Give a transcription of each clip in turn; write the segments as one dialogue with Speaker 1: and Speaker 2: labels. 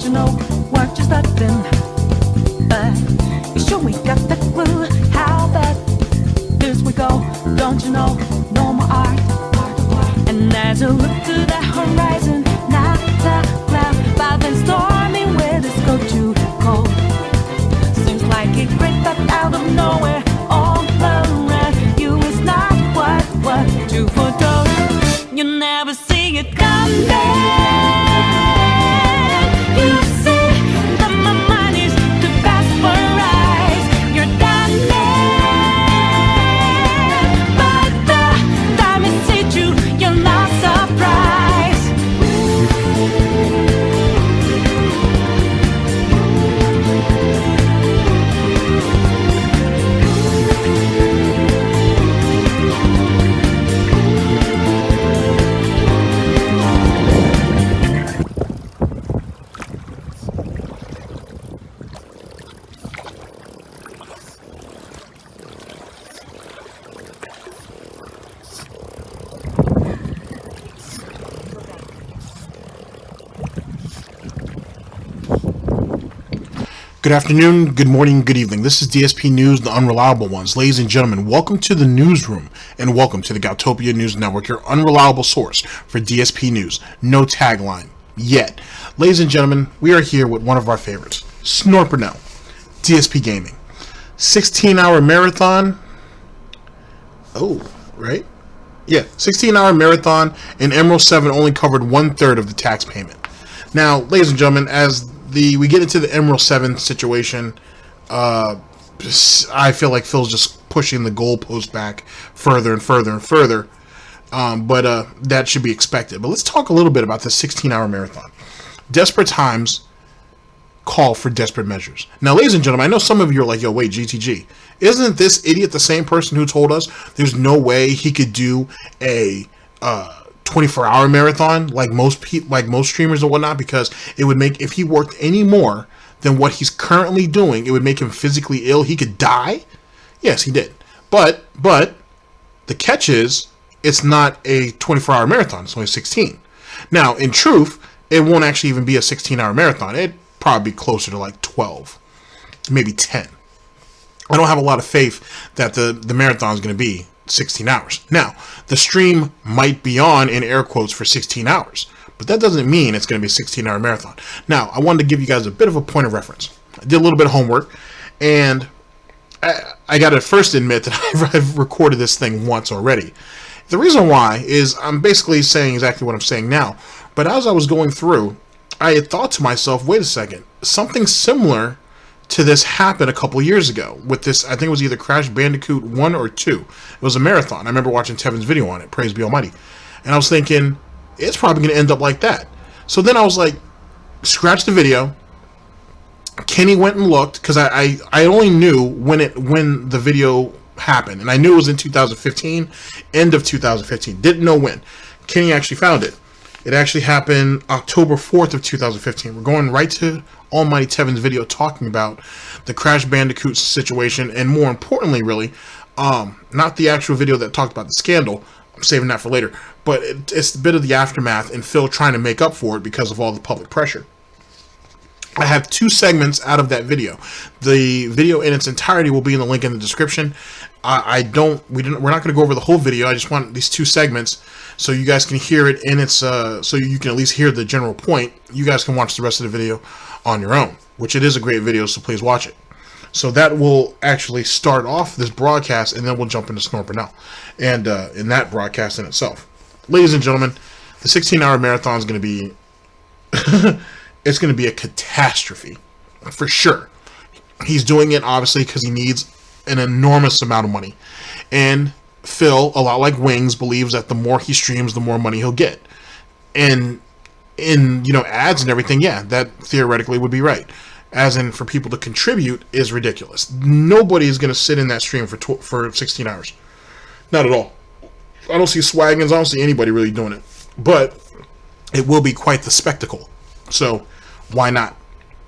Speaker 1: Don't you know we're just starting? But you sure we got the clue how that this we go. Don't you know no more art? And as you look to the horizon, not a cloud, but then stormy weather's go to cold. Seems like it crept up out of nowhere, all around you is not what you foretold. You never see it coming. You see that my mind is too fast for eyes. You're done, but the time is hit you, you're not surprised.
Speaker 2: Good afternoon, good morning, good evening. This is DSP News, the unreliable ones. Ladies and gentlemen, welcome to the newsroom and welcome to the Goutopia News Network, your unreliable source for DSP News. No tagline yet. Ladies and gentlemen, we are here with one of our favorites, Snort Burnell, Dspgaming. 16-hour marathon. Oh, right? Yeah, 16-hour marathon, and Mrhuth 7 only covered 1/3 of the tax payment. Now, ladies and gentlemen, as we get into the Mrhuth 7 situation, I feel like Phil's just pushing the goalpost back further and further and further, but that should be expected. But let's talk a little bit about the 16-hour marathon. Desperate times call for desperate measures. Now, ladies and gentlemen, I know some of you are like, yo, wait, GTG, isn't this idiot the same person who told us there's no way he could do a 24-hour marathon like most streamers and whatnot, because it would make, if he worked any more than what he's currently doing, it would make him physically ill. He could die. Yes, he did. But the catch is, it's not a 24-hour marathon. It's only 16. Now, in truth, it won't actually even be a 16-hour marathon. It'd probably be closer to like 12, maybe 10. I don't have a lot of faith that the marathon is going to be 16 hours. Now, the stream might be on, in air quotes, for 16 hours, but that doesn't mean it's going to be a 16-hour marathon. Now, I wanted to give you guys a bit of a point of reference. I did a little bit of homework, and I got to first admit that I've recorded this thing once already. The reason why is I'm basically saying exactly what I'm saying now, but as I was going through, I had thought to myself, wait a second, something similar to this happened a couple years ago with this. I think it was either Crash Bandicoot 1 or 2. It was a marathon. I remember watching Tevin's video on it, praise be almighty, and I was thinking it's probably going to end up like that. So then I was like, scratch the video. Kenny went and looked, because I only knew when the video happened, and I knew it was in 2015, end of 2015. Didn't know when. Kenny actually found it. It actually happened October 4th of 2015. We're going right to almighty Tevin's video talking about the Crash Bandicoot situation, and more importantly, really, not the actual video that talked about the scandal. I'm saving that for later. But it's a bit of the aftermath and Phil trying to make up for it because of all the public pressure. I have 2 segments out of that video. The video in its entirety will be in the link in the description. We're not going to go over the whole video. I just want these 2 segments so you guys can hear it in its, so you can at least hear the general point. You guys can watch the rest of the video on your own, which it is a great video, so please watch it. So that will actually start off this broadcast, and then we'll jump into Snort Burnell and in that broadcast in itself. Ladies and gentlemen, the 16-hour marathon is going to be it's going to be a catastrophe for sure. He's doing it obviously because he needs an enormous amount of money, and Phil, a lot like Wings, believes that the more he streams, the more money he'll get. And in, you know, ads and everything, yeah, that theoretically would be right. As in, for people to contribute is ridiculous. Nobody is going to sit in that stream for 16 hours. Not at all. I don't see Swaggins. I don't see anybody really doing it. But it will be quite the spectacle. So, why not?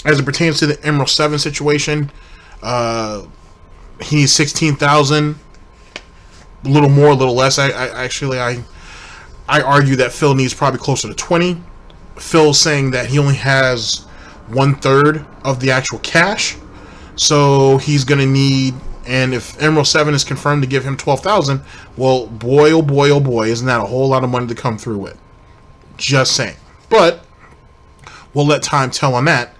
Speaker 2: As it pertains to the Mrhuth 7 situation, he needs 16,000. A little more, a little less. I argue that Phil needs probably closer to 20. Phil's saying that he only has 1/3 of the actual cash. So he's going to need, and if Emerald 7 is confirmed to give him 12,000, well, boy, oh boy, oh boy, isn't that a whole lot of money to come through with? Just saying. But we'll let time tell on that.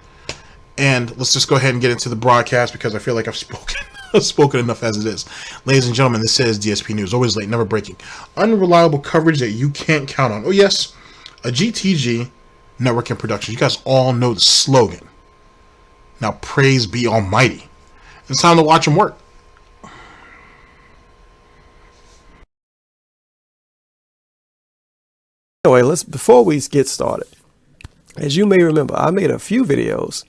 Speaker 2: And let's just go ahead and get into the broadcast because I feel like I've spoken enough as it is. Ladies and gentlemen, this is DSP News. Always late, never breaking. Unreliable coverage that you can't count on. Oh, yes, a GTG Network Productions. You guys all know the slogan. Now, praise be almighty. It's time to watch them work.
Speaker 3: Anyway, before we get started, as you may remember, I made a few videos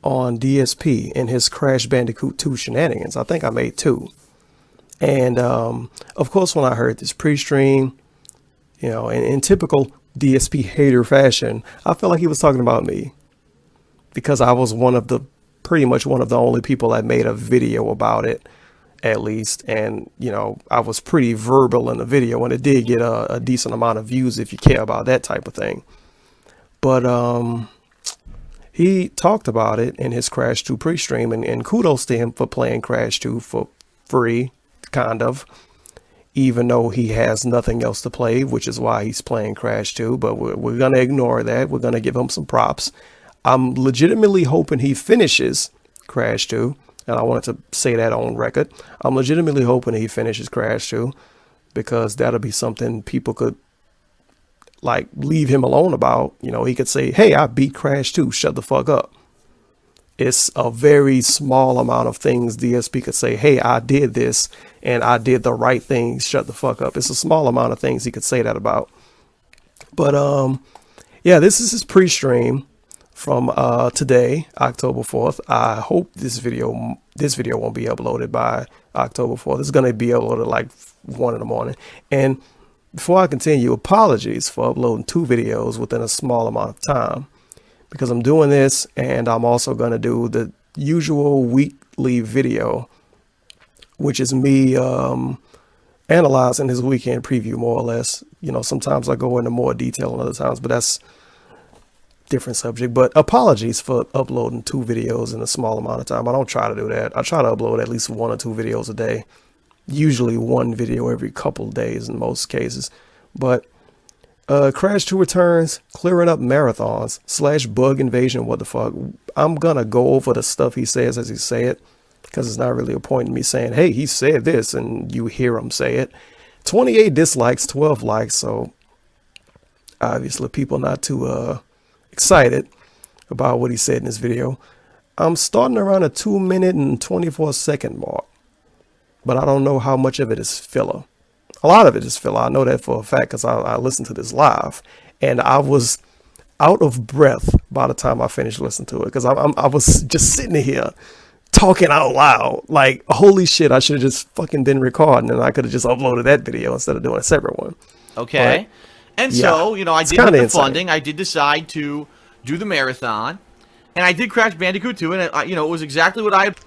Speaker 3: on DSP and his Crash Bandicoot 2 shenanigans. I think I made 2. And of course, when I heard this pre-stream, you know, in typical DSP hater fashion, I felt like he was talking about me because I was pretty much one of the only people that made a video about it, at least. And, you know, I was pretty verbal in the video, and it did get a decent amount of views if you care about that type of thing. But he talked about it in his Crash 2 pre-stream, and kudos to him for playing Crash 2 for free, kind of, even though he has nothing else to play, which is why he's playing Crash 2. But we're going to ignore that. We're going to give him some props. I'm legitimately hoping he finishes Crash 2, and I wanted to say that on record. I'm legitimately hoping he finishes Crash 2 because that'll be something people could like leave him alone about. You know, he could say, hey, I beat Crash 2, shut the fuck up. It's a very small amount of things DSP could say, hey, I did this and I did the right things, shut the fuck up. It's a small amount of things he could say that about. But yeah, this is his pre-stream from today, October 4th. I hope this video won't be uploaded by October 4th. It's going to be uploaded like 1 in the morning. And before I continue, apologies for uploading 2 videos within a small amount of time, because I'm doing this and I'm also going to do the usual weekly video, which is me analyzing his weekend preview, more or less. You know, sometimes I go into more detail and other times, but that's different subject. But apologies for uploading 2 videos in a small amount of time. I don't try to do that. I try to upload at least 1 or 2 videos a day. Usually 1 video every couple of days in most cases. But Crash 2 returns, clearing up marathons / bug invasion. What the fuck? I'm gonna go over the stuff he says as he say it, because it's not really a point in me saying, hey, he said this, and you hear him say it. 28 dislikes, 12 likes. So obviously people not too excited about what he said in this video. I'm starting around a 2-minute and 24-second mark, but I don't know how much of it is filler. A lot of it is filler. I know that for a fact because I listened to this live, and I was out of breath by the time I finished listening to it, because I was just sitting here talking out loud like, holy shit, I should have just fucking been recording, and I could have just uploaded that video instead of doing a separate one.
Speaker 4: Okay. But, and so, you know, I did get the funding. I did decide to do the marathon, and I did Crash Bandicoot 2, and it, you know, it was exactly what I had.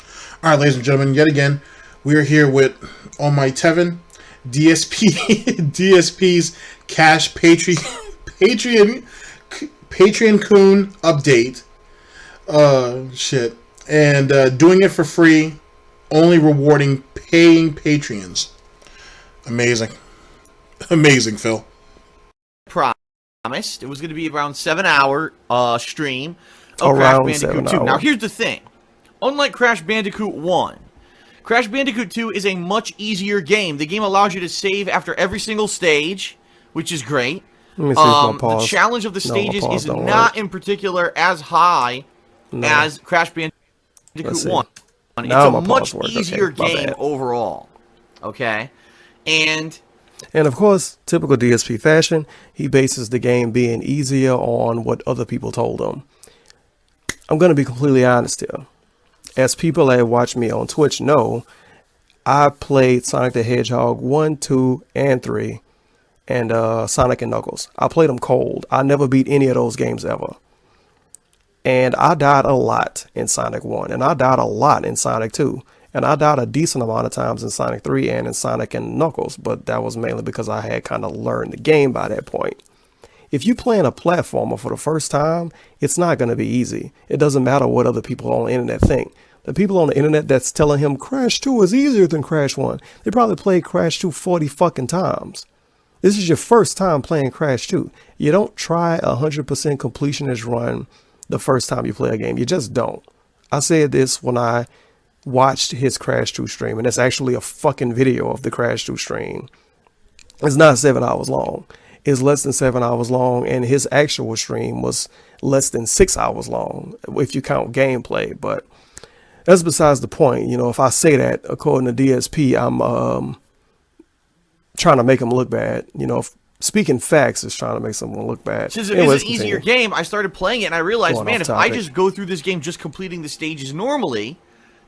Speaker 2: All right, ladies and gentlemen, yet again, we are here with Almighty Tevin, DSP's Cash Patreeincoot update. Shit. And doing it for free, only rewarding paying Patreons. Amazing. Amazing, Phil.
Speaker 4: Promised. It was going to be around 7-hour stream of
Speaker 3: around
Speaker 4: Crash Bandicoot 2. Now, here's the thing. Unlike Crash Bandicoot 1, Crash Bandicoot 2 is a much easier game. The game allows you to save after every single stage, which is great. The challenge of the stages is not in particular as high as Crash Bandicoot 1. It's a much easier game overall. Okay? And
Speaker 3: of course, typical DSP fashion, he bases the game being easier on what other people told him. I'm going to be completely honest here. As people that watch me on Twitch know, I played Sonic the Hedgehog 1, 2, and 3, and Sonic and Knuckles. I played them cold. I never beat any of those games ever. And I died a lot in Sonic 1, and I died a lot in Sonic 2, and I died a decent amount of times in Sonic 3 and in Sonic and Knuckles, but that was mainly because I had kind of learned the game by that point. if you playing a platformer for the first time, it's not going to be easy. It doesn't matter what other people on the internet think. The people on the internet that's telling him Crash 2 is easier than Crash 1, they probably played Crash 2 40 fucking times. This is your first time playing Crash 2. You don't try 100% completionist run the first time you play a game. You just don't. I said this when I watched his Crash 2 stream, and it's actually a fucking video of the Crash 2 stream. It's not 7 hours long. It's less than 7 hours long, and his actual stream was less than 6 hours long, if you count gameplay. But that's besides the point. You know, if I say that, according to DSP, I'm trying to make him look bad. You know, speaking facts is trying to make someone look bad.
Speaker 4: Since it is an easier game, I started playing it, and I realized, man, if I just go through this game just completing the stages normally,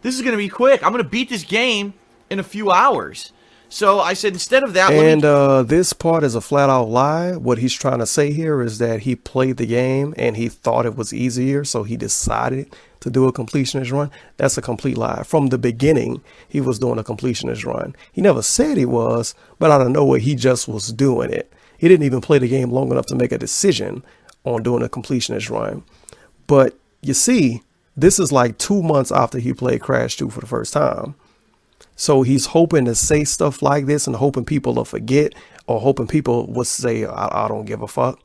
Speaker 4: this is going to be quick. I'm going to beat this game in a few hours. So I said, instead of that...
Speaker 3: And this part is a flat-out lie. What he's trying to say here is that he played the game, and he thought it was easier, so he decided to do a completionist run. That's a complete lie. From the beginning, he was doing a completionist run. He never said he was, but out of nowhere, he just was doing it. He didn't even play the game long enough to make a decision on doing a completionist run. But you see, this is like 2 months after he played Crash 2 for the first time. So he's hoping to say stuff like this and hoping people will forget, or hoping people will say, I don't give a fuck.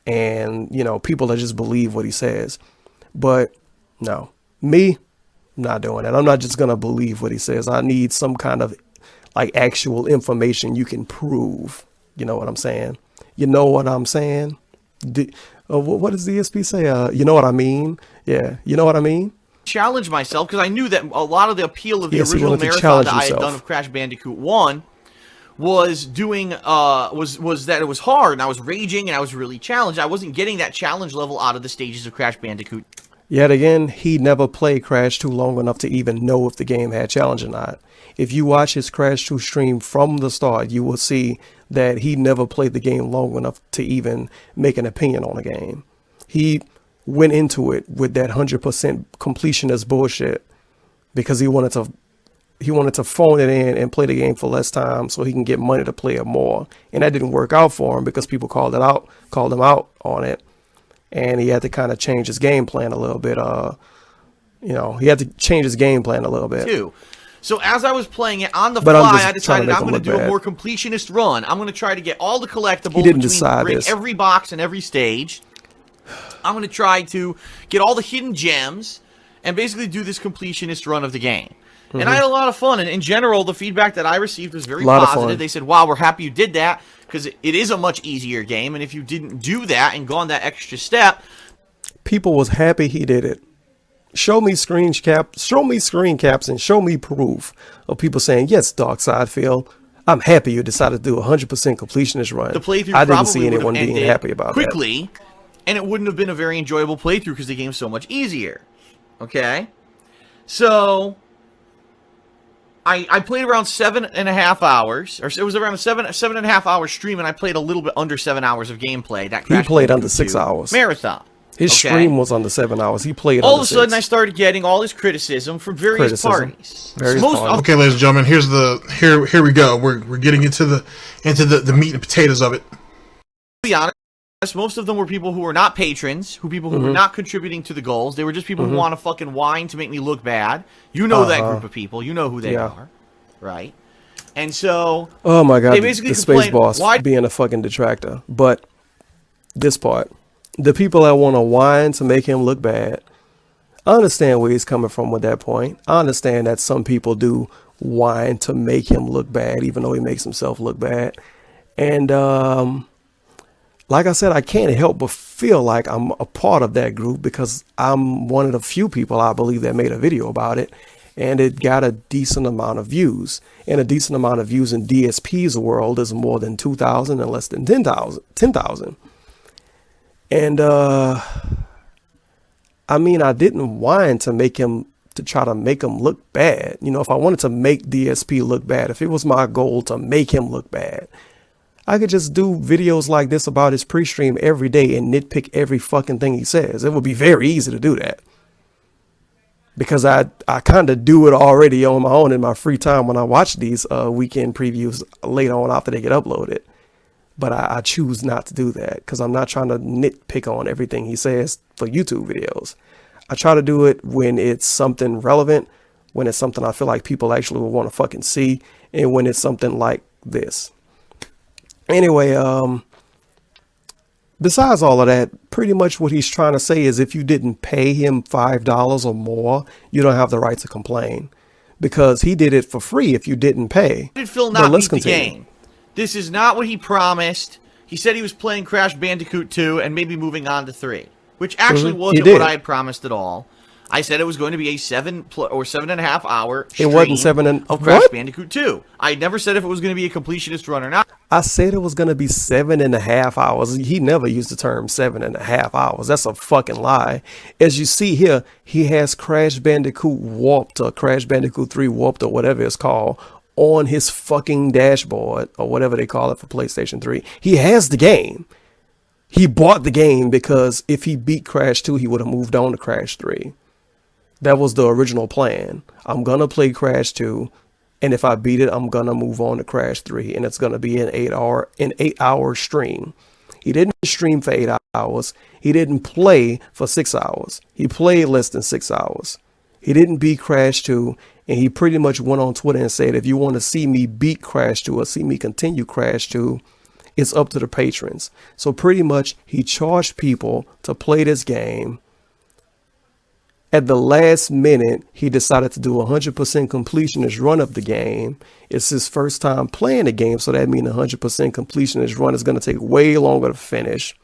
Speaker 3: And, you know, people that just believe what he says. But no, me, not doing that. I'm not just going to believe what he says. I need some kind of like actual information you can prove. You know what I'm saying? You know what I'm saying? What does DSP say? You know what I mean? Yeah. You know what I mean?
Speaker 4: Challenge myself, because I knew that a lot of the appeal of the original marathon that I had done of Crash Bandicoot 1 was doing was that it was hard, and I was raging, and I was really challenged. I wasn't getting that challenge level out of the stages of Crash Bandicoot.
Speaker 3: Yet again, he never played Crash 2 long enough to even know if the game had challenge or not. If you watch his Crash 2 stream from the start, you will see that he never played the game long enough to even make an opinion on the game. He went into it with that 100% completionist bullshit because he wanted to phone it in and play the game for less time so he can get money to play it more. And that didn't work out for him because people called him out on it. And he had to kind of change his game plan a little bit. You know, he had to change his game plan a little bit.
Speaker 4: Too. So as I was playing it on the fly, I decided I'm going to do a more completionist run. I'm going to try to get all the collectibles.
Speaker 3: He didn't decide this.
Speaker 4: Every box and every stage. I'm going to try to get all the hidden gems and basically do this completionist run of the game. Mm-hmm. And I had a lot of fun. And in general, the feedback that I received was very positive. They said, wow, we're happy you did that, because it is a much easier game. And if you didn't do that and gone that extra step...
Speaker 3: People was happy he did it. Show me screen caps and show me proof of people saying, yes, Darkside Phil, I'm happy you decided to do a 100% completionist run.
Speaker 4: The playthrough
Speaker 3: I didn't see anyone being happy about
Speaker 4: quickly, and it wouldn't have been a very enjoyable playthrough because the game's so much easier. Okay? So, I played around 7.5 hours, or it was around a 7.5 hour stream, and I played a little bit under 7 hours of gameplay.
Speaker 3: He played under 6 hours.
Speaker 4: Marathon.
Speaker 3: His stream was under 7 hours. He played
Speaker 4: all
Speaker 3: under
Speaker 4: of a sudden,
Speaker 3: 6.
Speaker 4: I started getting all this criticism from various parties.
Speaker 2: Okay, ladies and gentlemen, here we go. We're getting into the meat and potatoes of it.
Speaker 4: To be honest, most of them were people who were not patrons, people who were not contributing to the goals. They were just people who want to fucking whine to make me look bad. You know that group of people. You know who they are, right? And so,
Speaker 3: oh my god,
Speaker 4: they basically
Speaker 3: the space boss being a fucking detractor. But this part. The people that want to whine to make him look bad, I understand where he's coming from with that point. I understand that some people do whine to make him look bad, even though he makes himself look bad. And like I said, I can't help but feel like I'm a part of that group because I'm one of the few people, I believe, that made a video about it. And it got a decent amount of views. And a decent amount of views in DSP's world is more than 2,000 and less than 10,000. And, I mean, I didn't whine to try to make him look bad. You know, if I wanted to make DSP look bad, if it was my goal to make him look bad, I could just do videos like this about his pre-stream every day and nitpick every fucking thing he says. It would be very easy to do that. Because I kind of do it already on my own in my free time when I watch these weekend previews later on after they get uploaded. but I choose not to do that because I'm not trying to nitpick on everything he says for YouTube videos. I try to do it when it's something relevant, when it's something I feel like people actually will want to fucking see, and when it's something like this. Anyway, besides all of that, pretty much what he's trying to say is if you didn't pay him $5 or more, you don't have the right to complain. Because he did it for free if you didn't pay.
Speaker 4: Did Phil not beat the game? This is not what he promised. He said he was playing Crash Bandicoot 2 and maybe moving on to 3. Which actually wasn't what I had promised at all. I said it was going to be a 7.5 hour stream
Speaker 3: it wasn't
Speaker 4: of Crash Bandicoot 2. I never said if it was going to be a completionist run or not.
Speaker 3: I said it was going to be 7.5 hours. He never used the term 7.5 hours. That's a fucking lie. As you see here, he has Crash Bandicoot Warped or Crash Bandicoot 3 Warped or whatever it's called on his fucking dashboard or whatever they call it for PlayStation 3. He has the game. He bought the game because if he beat Crash 2, he would have moved on to Crash 3. That was the original plan. I'm going to play Crash 2, and if I beat it, I'm going to move on to Crash 3, and it's going to be an 8-hour stream. He didn't stream for 8 hours. He didn't play for 6 hours. He played less than 6 hours. He didn't beat Crash 2, and he pretty much went on Twitter and said, if you want to see me beat Crash 2 or see me continue Crash 2, it's up to the patrons. So pretty much he charged people to play this game. At the last minute, he decided to do 100% completionist run of the game. It's his first time playing the game, so that means 100% completionist run is going to take way longer to finish.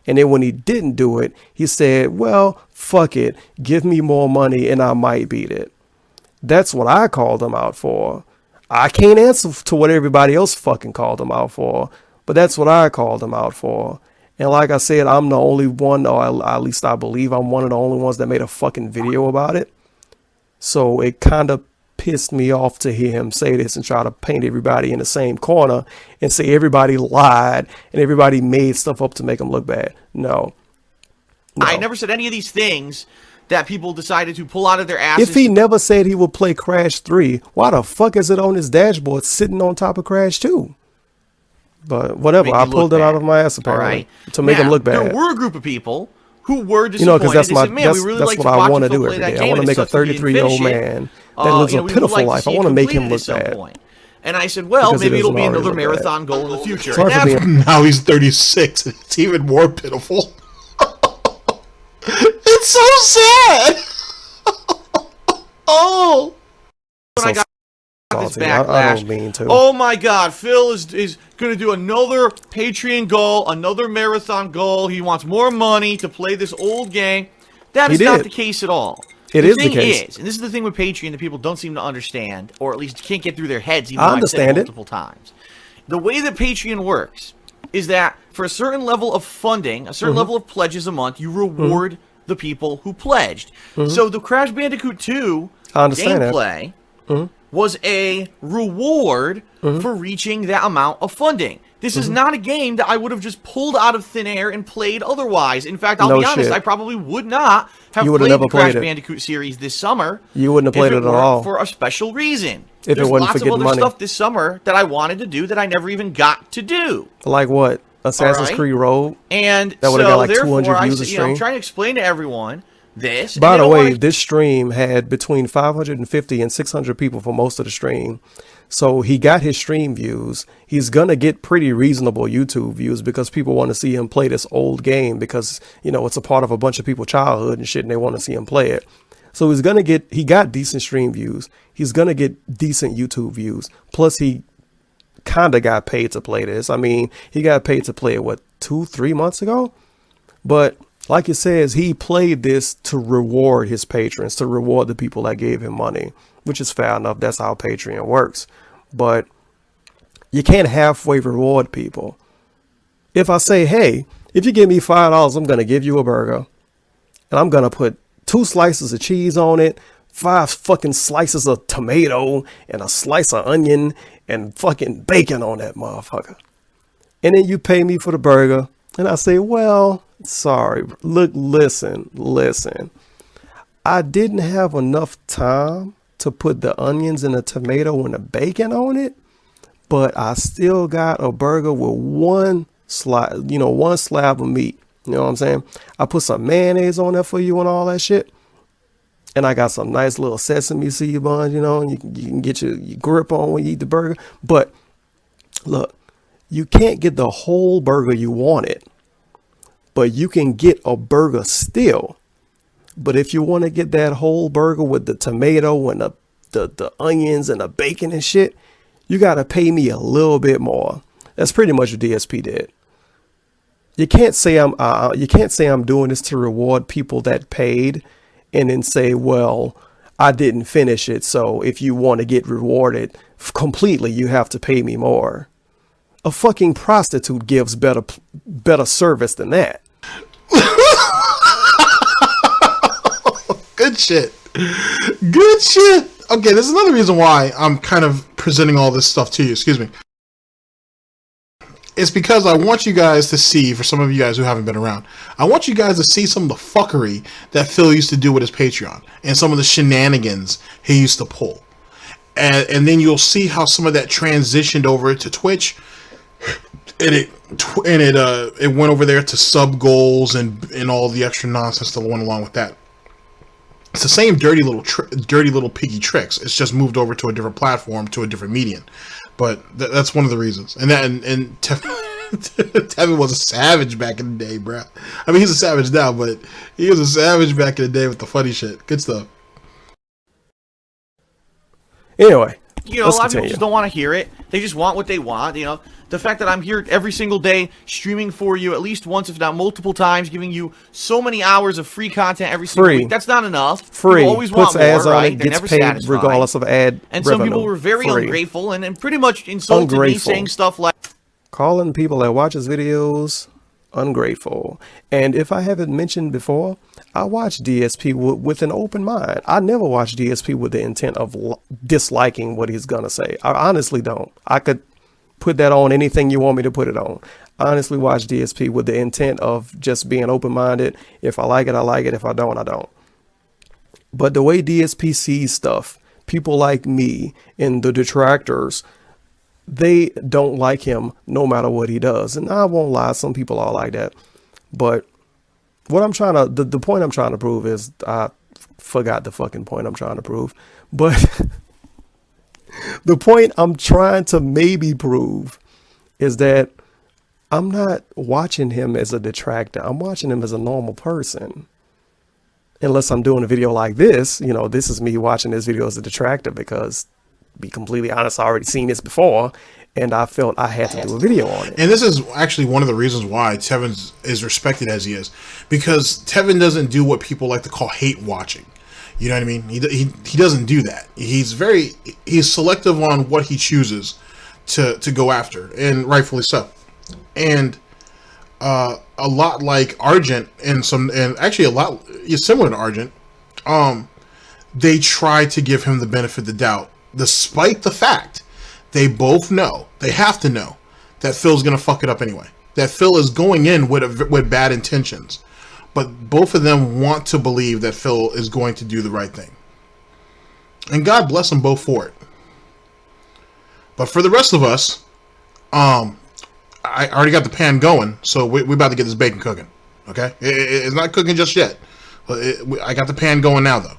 Speaker 3: And then when he didn't do it, he said, well, fuck it. Give me more money and I might beat it. That's what I called him out for. I can't answer to what everybody else fucking called him out for, but that's what I called him out for. And like I said, I'm the only one, or at least I believe I'm one of the only ones that made a fucking video about it. So it kind of pissed me off to hear him say this and try to paint everybody in the same corner and say everybody lied and everybody made stuff up to make him look bad. No.
Speaker 4: I never said any of these things that people decided to pull out of their asses.
Speaker 3: If he never said he would play Crash 3, why the fuck is it on his dashboard sitting on top of Crash 2? But whatever, I pulled it out of my ass apparently to make him look bad.
Speaker 4: There were a group of people who were disappointed.
Speaker 3: Because that's what I want to do every day. I want to make a 33-year-old man that lives a pitiful life. I want to make him look bad.
Speaker 4: And I said, well, maybe it'll be another marathon goal in the future.
Speaker 2: Now he's 36. It's even more pitiful. It's so sad. Oh.
Speaker 4: When I got this backlash. Oh my God, Phil is going to do another Patreon goal, another marathon goal. He wants more money to play this old game. That is not the case at all.
Speaker 3: It is the case.
Speaker 4: And this is the thing with Patreon that people don't seem to understand, or at least can't get through their heads, even
Speaker 3: though
Speaker 4: I've said it multiple times. The way that Patreon works is that for a certain level of funding, a certain level of pledges a month, you reward the people who pledged. So the Crash Bandicoot 2 gameplay was a reward for reaching that amount of funding. This is not a game that I would have just pulled out of thin air and played otherwise. In fact, I'll be honest, I probably would not have played the Crash Bandicoot series this summer.
Speaker 3: You wouldn't have played it at all.
Speaker 4: For a special reason.
Speaker 3: If
Speaker 4: There's
Speaker 3: it wasn't
Speaker 4: lots
Speaker 3: for getting
Speaker 4: of other
Speaker 3: money.
Speaker 4: stuff this summer that I wanted to do that I never even got to do.
Speaker 3: Like what? Assassin's Creed Rogue?
Speaker 4: And
Speaker 3: that would have got like 200 views a
Speaker 4: stream.
Speaker 3: stream.
Speaker 4: I'm trying to explain to everyone this.
Speaker 3: By the way, this stream had between 550 and 600 people for most of the stream. So he got his stream views. He's going to get pretty reasonable YouTube views because people want to see him play this old game because, you know, it's a part of a bunch of people's childhood and shit and they want to see him play it. So he got decent stream views. He's going to get decent YouTube views. Plus he kind of got paid to play this. I mean, he got paid to play it, what, 2-3 months ago? But like it says, he played this to reward his patrons, to reward the people that gave him money, which is fair enough. That's how Patreon works. But you can't halfway reward people. If I say, hey, if you give me $5, I'm going to give you a burger. And I'm going to put 2 slices of cheese on it, 5 fucking slices of tomato, and a slice of onion, and fucking bacon on that motherfucker. And then you pay me for the burger. And I say, well, sorry. Look, listen. I didn't have enough time to put the onions and the tomato and the bacon on it, but I still got a burger with one slab of meat. You know what I'm saying? I put some mayonnaise on there for you and all that shit. And I got some nice little sesame seed buns, and you can get your grip on when you eat the burger. But look, you can't get the whole burger you wanted, but you can get a burger still. But if you want to get that whole burger with the tomato and the onions and the bacon and shit, you got to pay me a little bit more. That's pretty much what DSP did. You can't say I'm doing this to reward people that paid and then say, well, I didn't finish it, so if you want to get rewarded completely, you have to pay me more. A fucking prostitute gives better service than that.
Speaker 2: Good shit. Good shit. Okay, there's another reason why I'm kind of presenting all this stuff to you. Excuse me. It's because I want you guys to see, for some of you guys who haven't been around, I want you guys to see some of the fuckery that Phil used to do with his Patreon and some of the shenanigans he used to pull. And then you'll see how some of that transitioned over to Twitch, and it went over there to sub goals and all the extra nonsense that went along with that. It's the same dirty little piggy tricks. It's just moved over to a different platform, to a different medium. But that's one of the reasons. And Tevin was a savage back in the day, bro. I mean, he's a savage now, but he was a savage back in the day with the funny shit. Good stuff.
Speaker 3: Anyway,
Speaker 4: a lot of people just don't want to hear it. They just want what they want. The fact that I'm here every single day streaming for you at least once, if not multiple times, giving you so many hours of free content every single week. That's not enough.
Speaker 3: Free.
Speaker 4: People always
Speaker 3: Puts
Speaker 4: want more,
Speaker 3: ads on
Speaker 4: right?
Speaker 3: it,
Speaker 4: They're
Speaker 3: gets
Speaker 4: never
Speaker 3: paid
Speaker 4: satisfied.
Speaker 3: regardless of ad
Speaker 4: And
Speaker 3: revenue.
Speaker 4: some people were very ungrateful and pretty much insulted me, saying stuff like,
Speaker 3: calling people that watch his videos ungrateful. And if I haven't mentioned before, I watch DSP with an open mind. I never watch DSP with the intent of disliking what he's gonna say. I honestly don't. I could put that on anything you want me to put it on. I honestly watch DSP with the intent of just being open-minded. If I like it, I like it. If I don't, I don't. But the way DSP sees stuff, people like me and the detractors, they don't like him no matter what he does. And I won't lie, some people are like that. But what I'm trying to, the point I'm trying to prove is, I forgot the fucking point I'm trying to prove. But the point I'm trying to maybe prove is that I'm not watching him as a detractor. I'm watching him as a normal person. Unless I'm doing a video like this, this is me watching this video as a detractor because, to be completely honest, I already seen this before and I felt I had to do a video on it.
Speaker 2: And this is actually one of the reasons why Tevin is respected as he is, because Tevin doesn't do what people like to call hate watching. You know what I mean? He doesn't do that. He's selective on what he chooses to go after, and rightfully so. And a lot like Argent and actually a lot similar to Argent, they try to give him the benefit of the doubt, despite the fact they both know, they have to know, that Phil's gonna fuck it up anyway. That Phil is going in with bad intentions. But both of them want to believe that Phil is going to do the right thing. And God bless them both for it. But for the rest of us, I already got the pan going, so we're about to get this bacon cooking. Okay? It's not cooking just yet. I got the pan going now, though.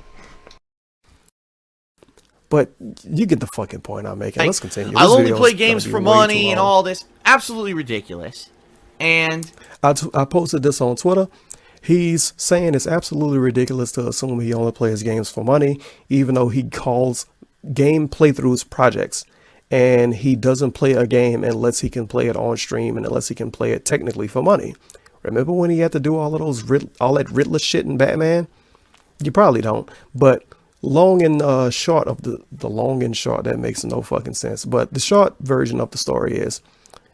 Speaker 3: But you get the fucking point I'm making. Let's continue.
Speaker 4: I'll only play games for money and all this. Absolutely ridiculous. And
Speaker 3: I posted this on Twitter. He's saying it's absolutely ridiculous to assume he only plays games for money, even though he calls game playthroughs projects. And he doesn't play a game unless he can play it on stream and unless he can play it technically for money. Remember when he had to do all that Riddler shit in Batman? You probably don't. But long and short of the long and short, that makes no fucking sense. But the short version of the story is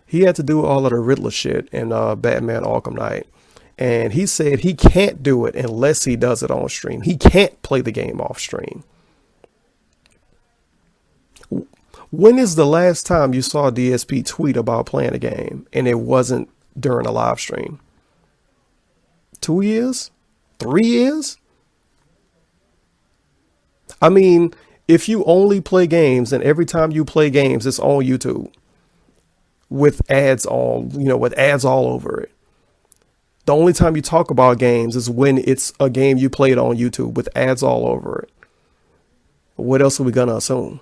Speaker 3: he had to do all of the Riddler shit in Batman Arkham Knight. And he said he can't do it unless he does it on stream. He can't play the game off stream. When is the last time you saw DSP tweet about playing a game and it wasn't during a live stream? 2 years? 3 years? I mean, if you only play games and every time you play games, it's on YouTube, with ads all, with ads all over it. The only time you talk about games is when it's a game you played on YouTube with ads all over it. What else are we going to assume?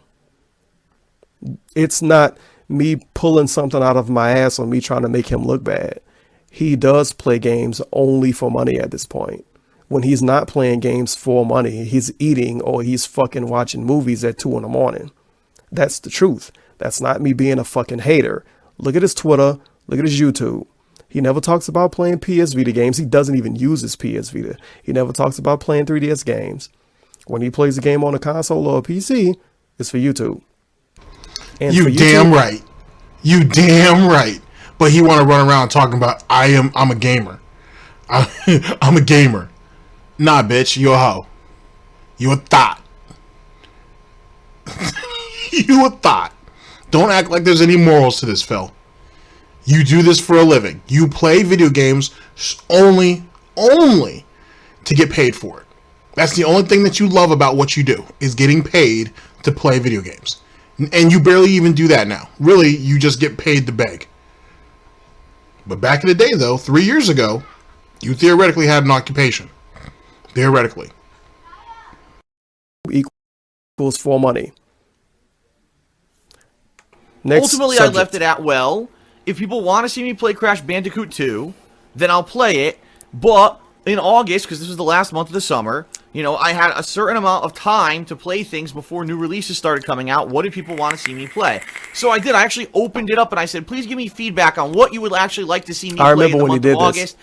Speaker 3: It's not me pulling something out of my ass or me trying to make him look bad. He does play games only for money at this point. When he's not playing games for money, he's eating or he's fucking watching movies at 2 a.m. That's the truth. That's not me being a fucking hater. Look at his Twitter. Look at his YouTube. He never talks about playing PS Vita games. He doesn't even use his PS Vita. He never talks about playing 3DS games. When he plays a game on a console or a PC, it's for YouTube. And
Speaker 2: you damn right. You damn right. But he want to run around talking about I'm a gamer. I'm a gamer. Nah, bitch, you a hoe. You a thought. You a thought. Don't act like there's any morals to this, Phil. You do this for a living. You play video games only to get paid for it. That's the only thing that you love about what you do, is getting paid to play video games. And you barely even do that now. Really, you just get paid to beg. But back in the day, though, 3 years ago, you theoretically had an occupation. Theoretically.
Speaker 3: Equals for money. Next
Speaker 4: Ultimately,
Speaker 3: subject.
Speaker 4: I left it at, well, if people want to see me play Crash Bandicoot 2, then I'll play it. But in August, because this was the last month of the summer, I had a certain amount of time to play things before new releases started coming out. What did people want to see me play? So I did. I actually opened it up and I said, please give me feedback on what you would actually like to see me play in the month of August.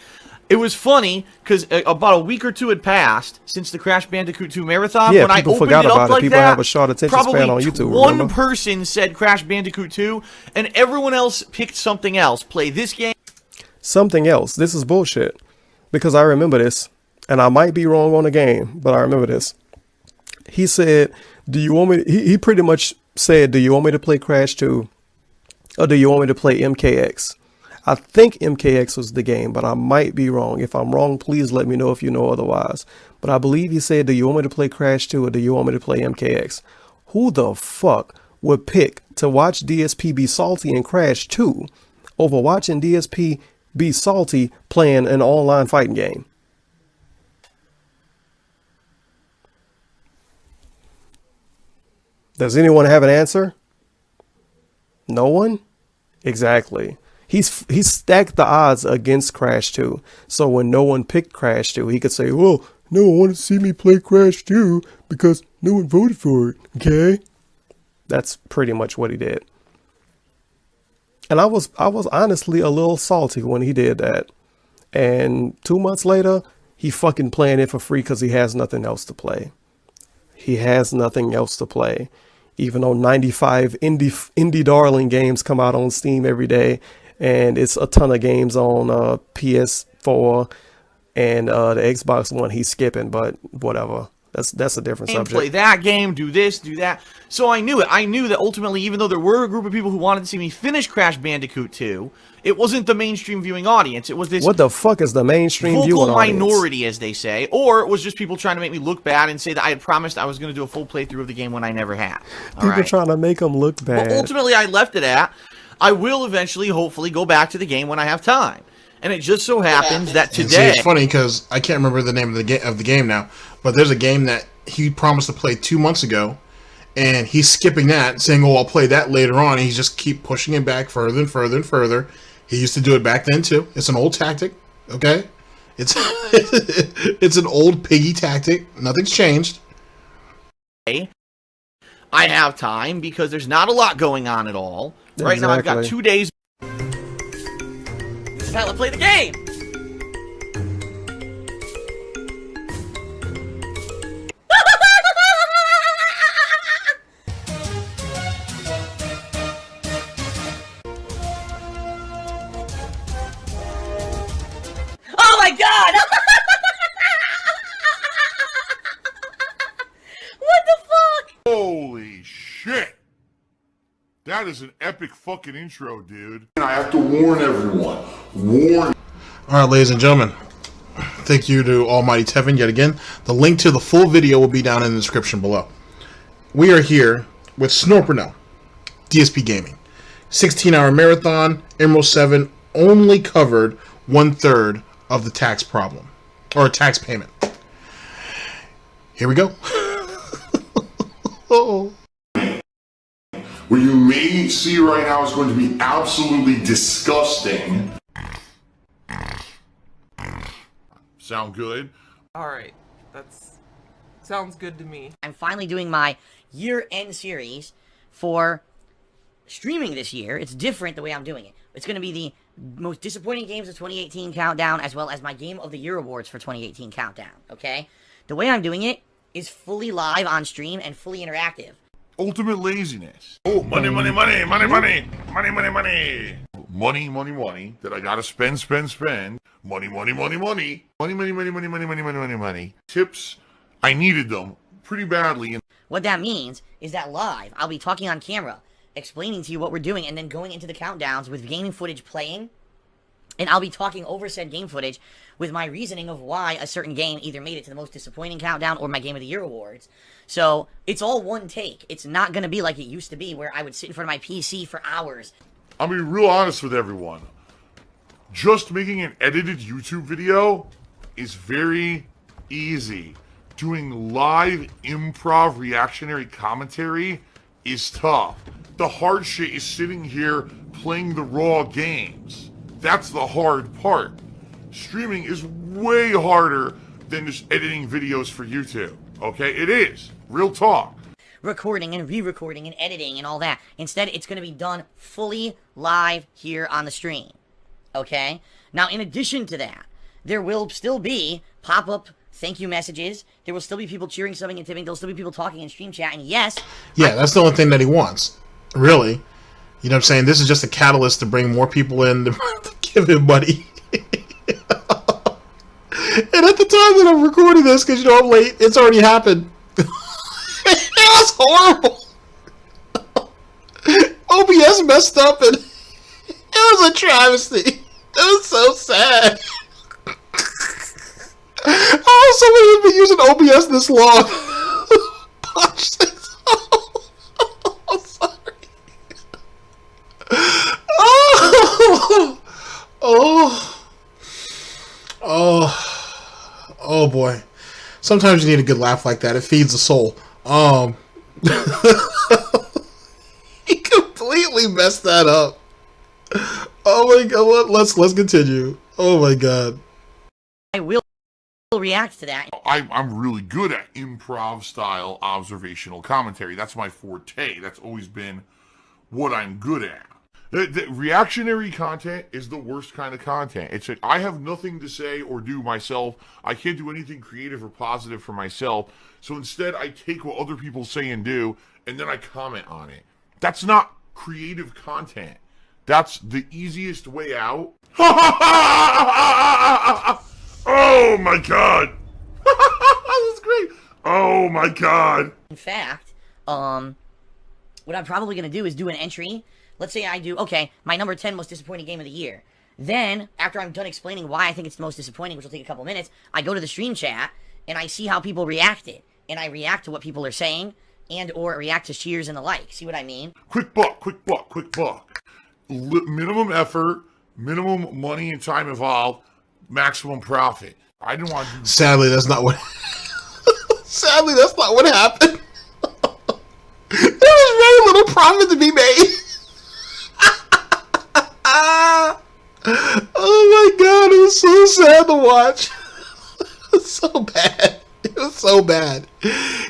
Speaker 4: It was funny because about a week or two had passed since the Crash Bandicoot 2 marathon.
Speaker 3: Yeah,
Speaker 4: when
Speaker 3: people
Speaker 4: I opened
Speaker 3: forgot
Speaker 4: it up
Speaker 3: about it.
Speaker 4: like
Speaker 3: People
Speaker 4: that,
Speaker 3: have a short attention span on YouTube.
Speaker 4: One
Speaker 3: remember?
Speaker 4: person said Crash Bandicoot 2, and everyone else picked something else. Play this game.
Speaker 3: Something else. This is bullshit. Because I remember this, and I might be wrong on the game, but I remember this. He said, do you want me to, he pretty much said, do you want me to play Crash 2? Or do you want me to play MKX? I think MKX was the game, but I might be wrong. If I'm wrong, please let me know if you know otherwise. But I believe he said, do you want me to play Crash 2 or do you want me to play MKX? Who the fuck would pick to watch DSP be salty in Crash 2 over watching DSP be salty playing an online fighting game? Does anyone have an answer? No one? Exactly. He's stacked the odds against Crash 2. So when no one picked Crash 2, he could say, well, no one wanted to see me play Crash 2 because no one voted for it. Okay? That's pretty much what he did. And I was honestly a little salty when he did that. And 2 months later, he fucking playing it for free because he has nothing else to play. He has nothing else to play. Even though 95 indie darling games come out on Steam every day, and it's a ton of games on PS4 and the Xbox One he's skipping, but whatever. That's a different subject.
Speaker 4: Play that game, do this, do that. So I knew it. I knew that ultimately, even though there were a group of people who wanted to see me finish Crash Bandicoot 2, it wasn't the mainstream viewing audience. It was this...
Speaker 3: What the fuck is the mainstream viewing audience?
Speaker 4: Minority, as they say. Or it was just people trying to make me look bad and say that I had promised I was going to do a full playthrough of the game when I never had.
Speaker 3: People trying to make them look bad.
Speaker 4: But ultimately, I left it at, I will eventually, hopefully, go back to the game when I have time. And it just so happens that today...
Speaker 2: See, it's funny because I can't remember the name of the game now, but there's a game that he promised to play 2 months ago, and he's skipping that, saying, oh, I'll play that later on, and he just keep pushing it back further and further and further. He used to do it back then, too. It's an old tactic, okay? It's it's an old piggy tactic. Nothing's changed.
Speaker 4: I have time because there's not a lot going on at all. Right now I've got 2 days. This is how I play the game.
Speaker 5: Oh my god! What the fuck?
Speaker 6: Holy shit! That is an epic fucking intro, dude.
Speaker 7: I have to warn everyone. Warn.
Speaker 2: All right, ladies and gentlemen. Thank you to Almighty Tevin yet again. The link to the full video will be down in the description below. We are here with Snort Burnell, Dspgaming. 16-hour marathon, Emerald 7 only covered 1/3 of the tax problem, or tax payment. Here we go. Oh.
Speaker 7: What you may see right now is going to be absolutely disgusting.
Speaker 6: Sound good?
Speaker 8: Alright, sounds good to me.
Speaker 5: I'm finally doing my year-end series for streaming this year. It's different the way I'm doing it. It's going to be the most disappointing games of 2018 countdown, as well as my Game of the Year awards for 2018 countdown, okay? The way I'm doing it is fully live on stream and fully interactive.
Speaker 6: Ultimate laziness. Oh, money, money, money, money, money, money, money, money. Money, money, money that I gotta spend, spend, spend. Money, money, money, money. Money, money, money, money, money, money, money, money, money. Tips, I needed them pretty badly. And
Speaker 5: What that means is that live, I'll be talking on camera, explaining to you what we're doing, and then going into the countdowns with gaming footage playing, and I'll be talking over said game footage with my reasoning of why a certain game either made it to the most disappointing countdown or my Game of the Year awards. So, it's all one take. It's not going to be like it used to be, where I would sit in front of my PC for hours.
Speaker 6: I'll be real honest with everyone. Just making an edited YouTube video is very easy. Doing live improv reactionary commentary is tough. The hard shit is sitting here playing the raw games. That's the hard part. Streaming is way harder than just editing videos for YouTube. Okay? It is. Real talk.
Speaker 5: Recording and re-recording and editing and all that. Instead, it's going to be done fully live here on the stream. Okay? Now, in addition to that, there will still be pop-up thank you messages. There will still be people cheering, subbing, and tipping. There'll still be people talking in stream chat. And yes...
Speaker 2: Yeah, that's the only thing that he wants. Really. You know what I'm saying? This is just a catalyst to bring more people in to give him money. And at the time that I'm recording this, because, you know, I'm late, it's already happened. It was horrible. OBS messed up, and it was a travesty. It was so sad. How somebody has been using OBS this long? Punch this. I'm sorry. Oh boy. Sometimes you need a good laugh like that. It feeds the soul. He completely messed that up. Oh my god, let's continue. Oh my god.
Speaker 5: I will react to that.
Speaker 6: I'm really good at improv style observational commentary. That's my forte. That's always been what I'm good at. The reactionary content is the worst kind of content. It's like I have nothing to say or do myself. I can't do anything creative or positive for myself. So instead, I take what other people say and do, and then I comment on it. That's not creative content. That's the easiest way out. Oh my god! That's great. Oh my god!
Speaker 5: In fact, what I'm probably going to do is do an entry. Let's say I do, okay, my number 10 most disappointing game of the year. Then, after I'm done explaining why I think it's the most disappointing, which will take a couple minutes, I go to the stream chat, and I see how people reacted. And I react to what people are saying, and or react to cheers and the like. See what I mean?
Speaker 6: Quick buck, quick buck, quick buck. Minimum effort, minimum money and time involved, maximum profit. I didn't want to do...
Speaker 2: Sadly, that's not what... Sadly, that's not what happened. There was very little profit to be made. Oh my god, it was so sad to watch. It was so bad. It was so bad.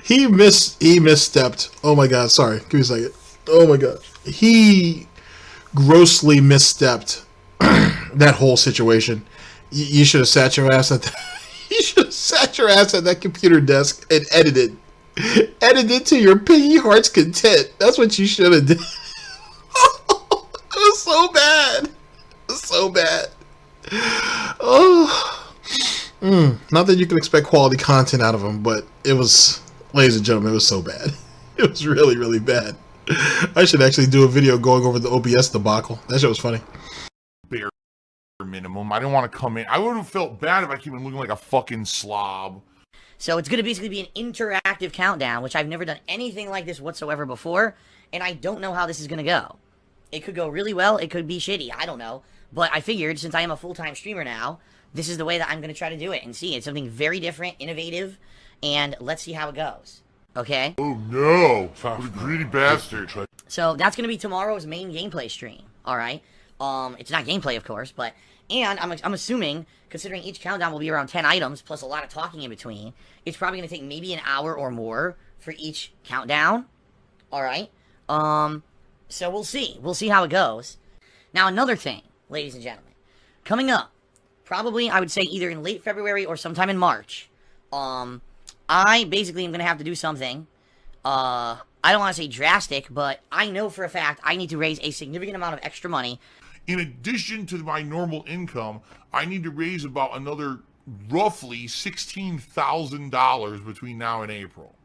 Speaker 2: He misstepped. Oh my god, sorry. Give me a second. Oh my god. He grossly misstepped that whole situation. You should have sat your ass at that. You should have sat your ass at that computer desk and edited. Edited to your piggy heart's content. That's what you should have done. It was so bad. It was so bad. Oh. Not that you can expect quality content out of him, but it was, ladies and gentlemen, it was so bad. It was really, really bad. I should actually do a video going over the OBS debacle. That shit was funny.
Speaker 6: Bare minimum. I didn't want to come in. I would have felt bad if I came in looking like a fucking slob.
Speaker 5: So it's going to basically be an interactive countdown, which I've never done anything like this whatsoever before, and I don't know how this is going to go. It could go really well, it could be shitty, I don't know. But I figured, since I am a full-time streamer now, this is the way that I'm going to try to do it and see. It's something very different, innovative, and let's see how it goes. Okay?
Speaker 6: Oh no! What a greedy bastard.
Speaker 5: So that's going to be tomorrow's main gameplay stream, alright? It's not gameplay, of course, but... And I'm assuming, considering each countdown will be around 10 items, plus a lot of talking in between, it's probably going to take maybe an hour or more for each countdown. Alright? So we'll see. We'll see how it goes. Now, another thing, ladies and gentlemen. Coming up, probably, I would say, either in late February or sometime in March, I basically am going to have to do something, I don't want to say drastic, but I know for a fact I need to raise a significant amount of extra money.
Speaker 6: In addition to my normal income, I need to raise about another roughly $16,000 between now and April.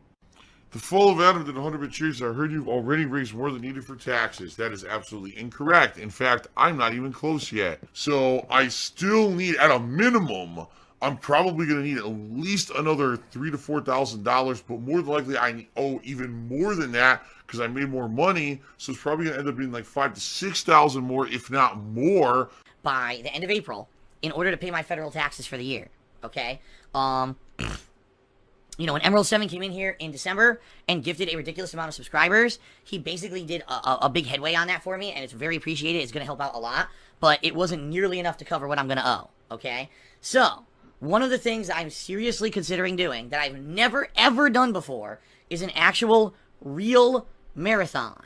Speaker 6: The full of Adam did 100 cheers. I heard you've already raised more than needed for taxes. That is absolutely incorrect. In fact, I'm not even close yet. So I still need, at a minimum, I'm probably going to need at least another $3,000 to $4,000, but more than likely I owe even more than that because I made more money. So it's probably going to end up being like $5,000 to $6,000 more, if not more,
Speaker 5: by the end of April in order to pay my federal taxes for the year. Okay? You know, when Emerald 7 came in here in December and gifted a ridiculous amount of subscribers, he basically did a big headway on that for me, and it's very appreciated. It's going to help out a lot, but it wasn't nearly enough to cover what I'm going to owe, okay? So, one of the things that I'm seriously considering doing that I've never, ever done before is an actual, real marathon,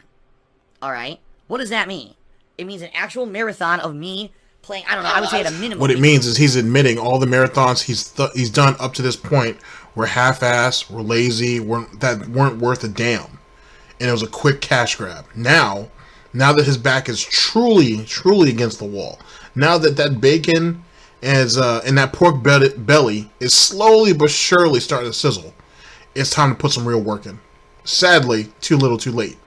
Speaker 5: alright? What does that mean? It means an actual marathon of me playing, I don't know, I would say at a minimum.
Speaker 2: What it means is he's admitting all the marathons he's done up to this point were half-assed, were lazy, weren't worth a damn. And it was a quick cash grab. Now that his back is truly against the wall, now that bacon is and that pork belly is slowly but surely starting to sizzle, it's time to put some real work in. Sadly, too little too late.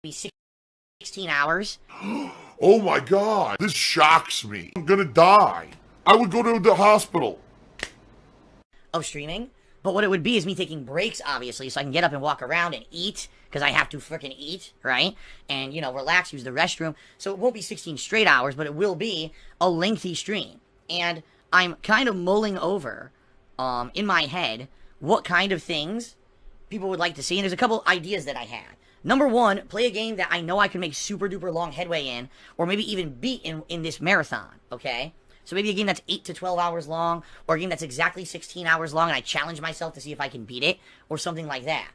Speaker 5: 16 hours.
Speaker 6: oh my god, this shocks me. I'm gonna die. I would go to the hospital.
Speaker 5: Of streaming. But what it would be is me taking breaks, obviously, so I can get up and walk around and eat, because I have to frickin' eat, right? And, you know, relax, use the restroom. So it won't be 16 straight hours, but it will be a lengthy stream. And I'm kind of mulling over, in my head, what kind of things people would like to see. And there's a couple ideas that I had. Number one, play a game that I know I can make super duper long headway in, or maybe even beat in this marathon, okay? So maybe a game that's 8 to 12 hours long, or a game that's exactly 16 hours long, and I challenge myself to see if I can beat it, or something like that.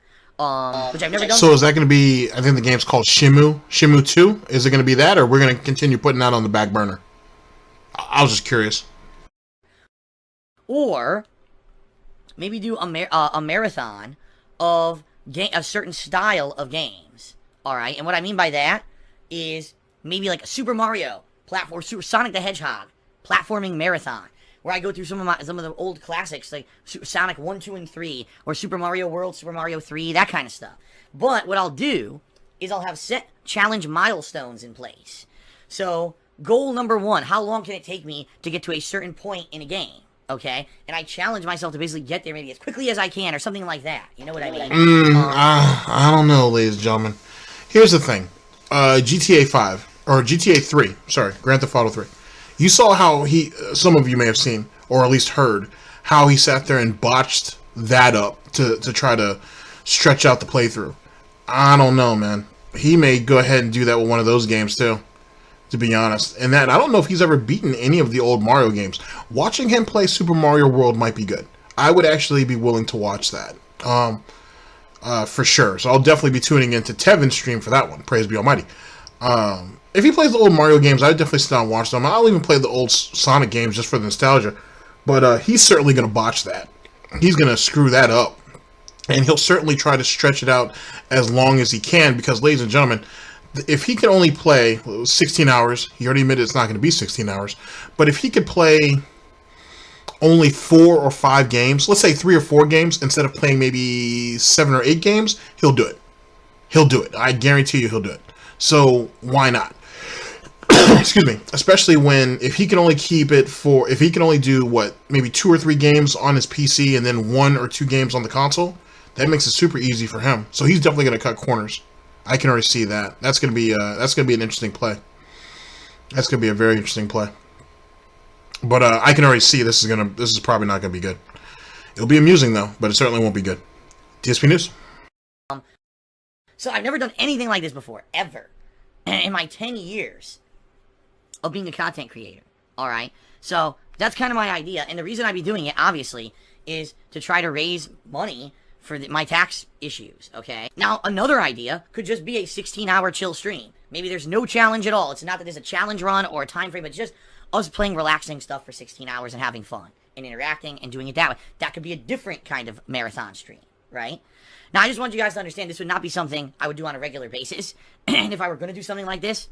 Speaker 5: Which I've never done.
Speaker 2: So is that going to be, I think the game's called Shimu 2? Is it going to be that, or we're going to continue putting that on the back burner? I was just curious.
Speaker 5: Or maybe do a marathon of a certain style of games. Alright, and what I mean by that is maybe like a Super Mario platform, or Sonic the Hedgehog platforming marathon, where I go through some of the old classics like Sonic 1, 2, and 3, or Super Mario World, Super Mario 3, that kind of stuff. But what I'll do is I'll have set challenge milestones in place. So, goal number 1, how long can it take me to get to a certain point in a game? Okay? And I challenge myself to basically get there maybe as quickly as I can, or something like that. You know what I mean?
Speaker 2: I don't know, ladies and gentlemen. Here's the thing. GTA 5, or GTA 3, sorry, Grand Theft Auto 3. You saw how some of you may have seen, or at least heard, how he sat there and botched that up to try to stretch out the playthrough. I don't know, man. He may go ahead and do that with one of those games, too, to be honest. And that, I don't know if he's ever beaten any of the old Mario games. Watching him play Super Mario World might be good. I would actually be willing to watch that, for sure. So I'll definitely be tuning into Tevin's stream for that one. Praise be Almighty. If he plays the old Mario games, I would definitely sit down and watch them. I'll even play the old Sonic games just for the nostalgia. But he's certainly going to botch that. He's going to screw that up. And he'll certainly try to stretch it out as long as he can. Because, ladies and gentlemen, if he can only play 16 hours, he already admitted it's not going to be 16 hours. But if he could play only 4 or 5 games, let's say 3 or 4 games, instead of playing maybe 7 or 8 games, he'll do it. He'll do it. I guarantee you he'll do it. So, why not? Excuse me. Especially if he can only if he can only do, maybe 2 or 3 games on his PC and then 1 or 2 games on the console, that makes it super easy for him. So he's definitely going to cut corners. I can already see that. That's gonna be an interesting play. That's gonna be a very interesting play. But I can already see this is probably not gonna be good. It'll be amusing though, but it certainly won't be good. DSP News.
Speaker 5: So I've never done anything like this before, ever, in my 10 years of being a content creator. All right, so that's kind of my idea, and the reason I'd be doing it, obviously, is to try to raise money for my tax issues. Okay. Now another idea could just be a 16-hour chill stream. Maybe there's no challenge at all. It's not that there's a challenge run or a time frame, but just us playing relaxing stuff for 16 hours and having fun and interacting and doing it that way. That could be a different kind of marathon stream, right? Now, I just want you guys to understand this would not be something I would do on a regular basis. And if I were going to do something like this,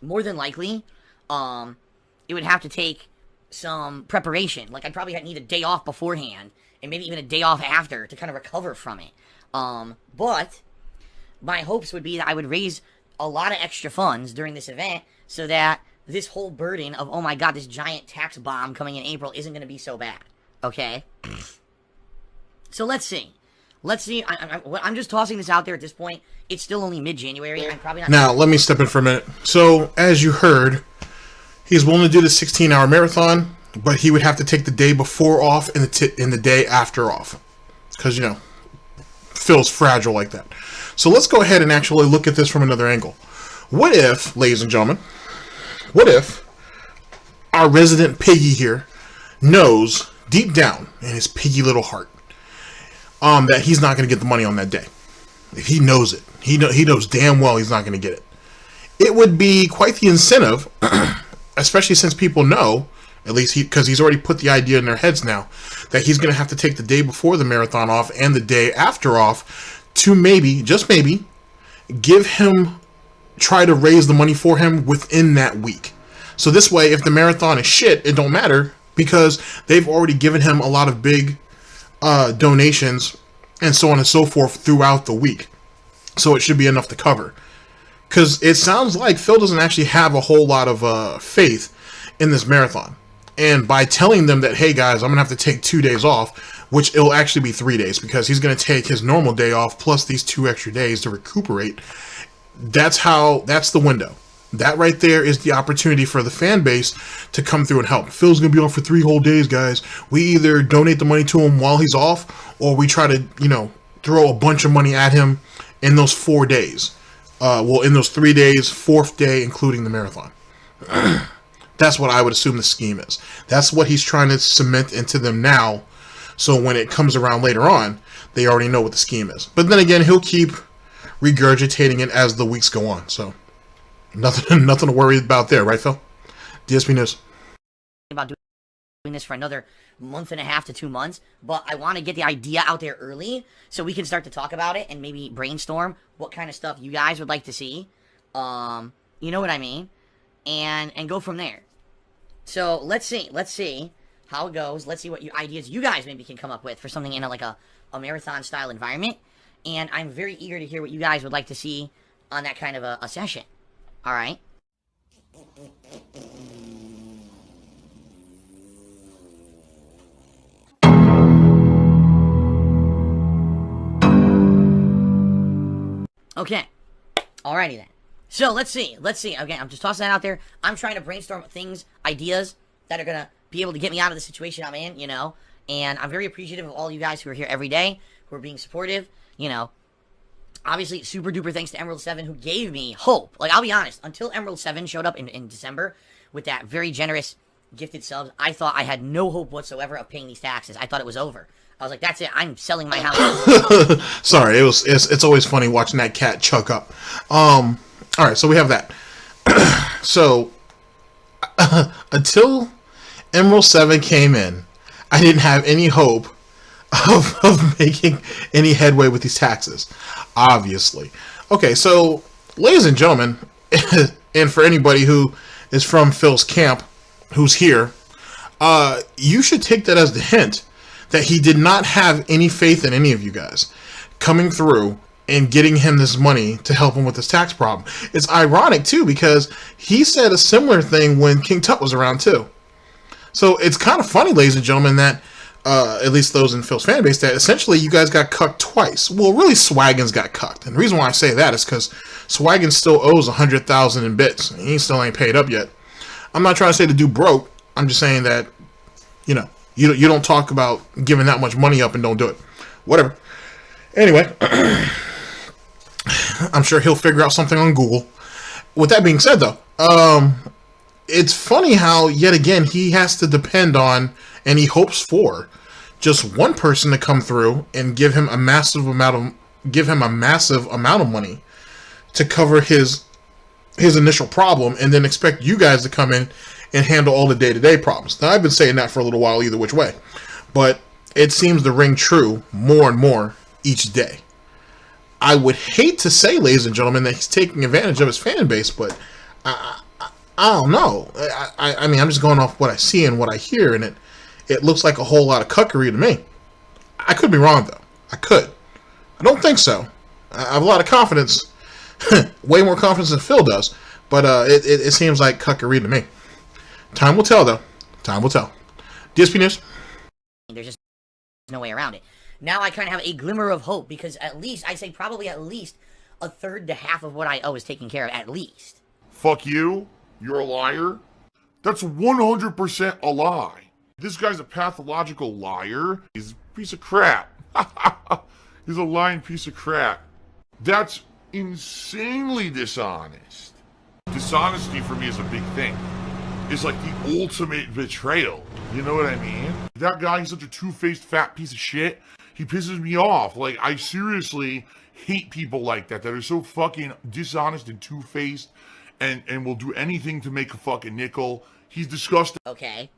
Speaker 5: more than likely, it would have to take some preparation. Like, I'd probably need a day off beforehand and maybe even a day off after to kind of recover from it. But my hopes would be that I would raise a lot of extra funds during this event so that this whole burden of, oh my god, this giant tax bomb coming in April isn't going to be so bad. Okay? So let's see. Let's see. I'm just tossing this out there at this point. It's still only mid-January. I'm probably not...
Speaker 2: Now, let me step in for a minute. So, as you heard, he's willing to do the 16-hour marathon, but he would have to take the day before off and the day after off. Because, you know, Phil's fragile like that. So let's go ahead and actually look at this from another angle. What if, ladies and gentlemen, what if our resident piggy here knows deep down in his piggy little heart that he's not going to get the money on that day? If he knows it, he knows damn well he's not going to get it. It would be quite the incentive, especially since people know, at least because he's already put the idea in their heads now, that he's going to have to take the day before the marathon off and the day after off to maybe, just maybe, try to raise the money for him within that week. So this way, if the marathon is shit, it don't matter because they've already given him a lot of big donations and so on and so forth throughout the week. So it should be enough to cover. Because it sounds like Phil doesn't actually have a whole lot of faith in this marathon. And by telling them that, hey guys, I'm going to have to take 2 days off, which it'll actually be 3 days because he's going to take his normal day off plus these 2 extra days to recuperate. That's the window. That right there is the opportunity for the fan base to come through and help. Phil's going to be off for 3 whole days, guys. We either donate the money to him while he's off, or we try to, throw a bunch of money at him in those 4 days. In those 3 days, 4th day, including the marathon. That's what I would assume the scheme is. That's what he's trying to cement into them now, so when it comes around later on, they already know what the scheme is. But then again, he'll keep regurgitating it as the weeks go on, so nothing to worry about there, right, Phil? DSP News.
Speaker 5: About doing this for another month and a half to 2 months, but I want to get the idea out there early so we can start to talk about it and maybe brainstorm what kind of stuff you guys would like to see. You know what I mean? And go from there. So let's see how it goes. Let's see what ideas you guys maybe can come up with for something in a marathon style environment. And I'm very eager to hear what you guys would like to see on that kind of a session. All right. Okay. Alrighty then. So let's see. Okay, I'm just tossing that out there. I'm trying to brainstorm ideas that are going to be able to get me out of the situation I'm in, And I'm very appreciative of all you guys who are here every day, who are being supportive, Obviously, super duper thanks to Mrhuth7 who gave me hope. Like, I'll be honest, until Mrhuth7 showed up in December with that very generous gifted subs, I thought I had no hope whatsoever of paying these taxes. I thought it was over. I was like, that's it. I'm selling my house.
Speaker 2: Sorry, it's always funny watching that cat chuck up. All right, so we have that. So until Mrhuth7 came in, I didn't have any hope of making any headway with these taxes, obviously. Okay, so ladies and gentlemen, and for anybody who is from Phil's camp, who's here, you should take that as the hint that he did not have any faith in any of you guys coming through and getting him this money to help him with this tax problem. It's ironic, too, because he said a similar thing when King Tut was around, too. So it's kind of funny, ladies and gentlemen, that at least those in Phil's fan base, that essentially you guys got cucked twice. Well, really, Swaggins got cucked. And the reason why I say that is because Swaggins still owes 100,000 in bits. He still ain't paid up yet. I'm not trying to say the dude broke. I'm just saying that, you know, you don't talk about giving that much money up and don't do it. Whatever. Anyway, I'm sure he'll figure out something on Google. With that being said, though, it's funny how, yet again, he has to depend on, and he hopes for, just one person to come through and give him a massive amount of money to cover his initial problem, and then expect you guys to come in and handle all the day-to-day problems. Now, I've been saying that for a little while either which way, but it seems to ring true more and more each day. I would hate to say, ladies and gentlemen, that he's taking advantage of his fan base, but I don't know. I mean, I'm just going off what I see and what I hear, and it looks like a whole lot of cuckery to me. I could be wrong, though. I could. I don't think so. I have a lot of confidence, way more confidence than Phil does, but it seems like cuckery to me. Time will tell, though. Time will tell. Dspnews.
Speaker 5: There's just no way around it. Now I kind of have a glimmer of hope, because at least, I'd say probably at least a third to half of what I owe is taken care of, at least.
Speaker 6: Fuck you. You're a liar. That's 100% a lie. This guy's a pathological liar. He's a piece of crap. He's a lying piece of crap. That's insanely dishonest. Dishonesty for me is a big thing. It's like the ultimate betrayal. You know what I mean? That guy, he's such a two-faced fat piece of shit. He pisses me off. Like, I seriously hate people like that are so fucking dishonest and two-faced and will do anything to make a fucking nickel. He's disgusting.
Speaker 5: Okay.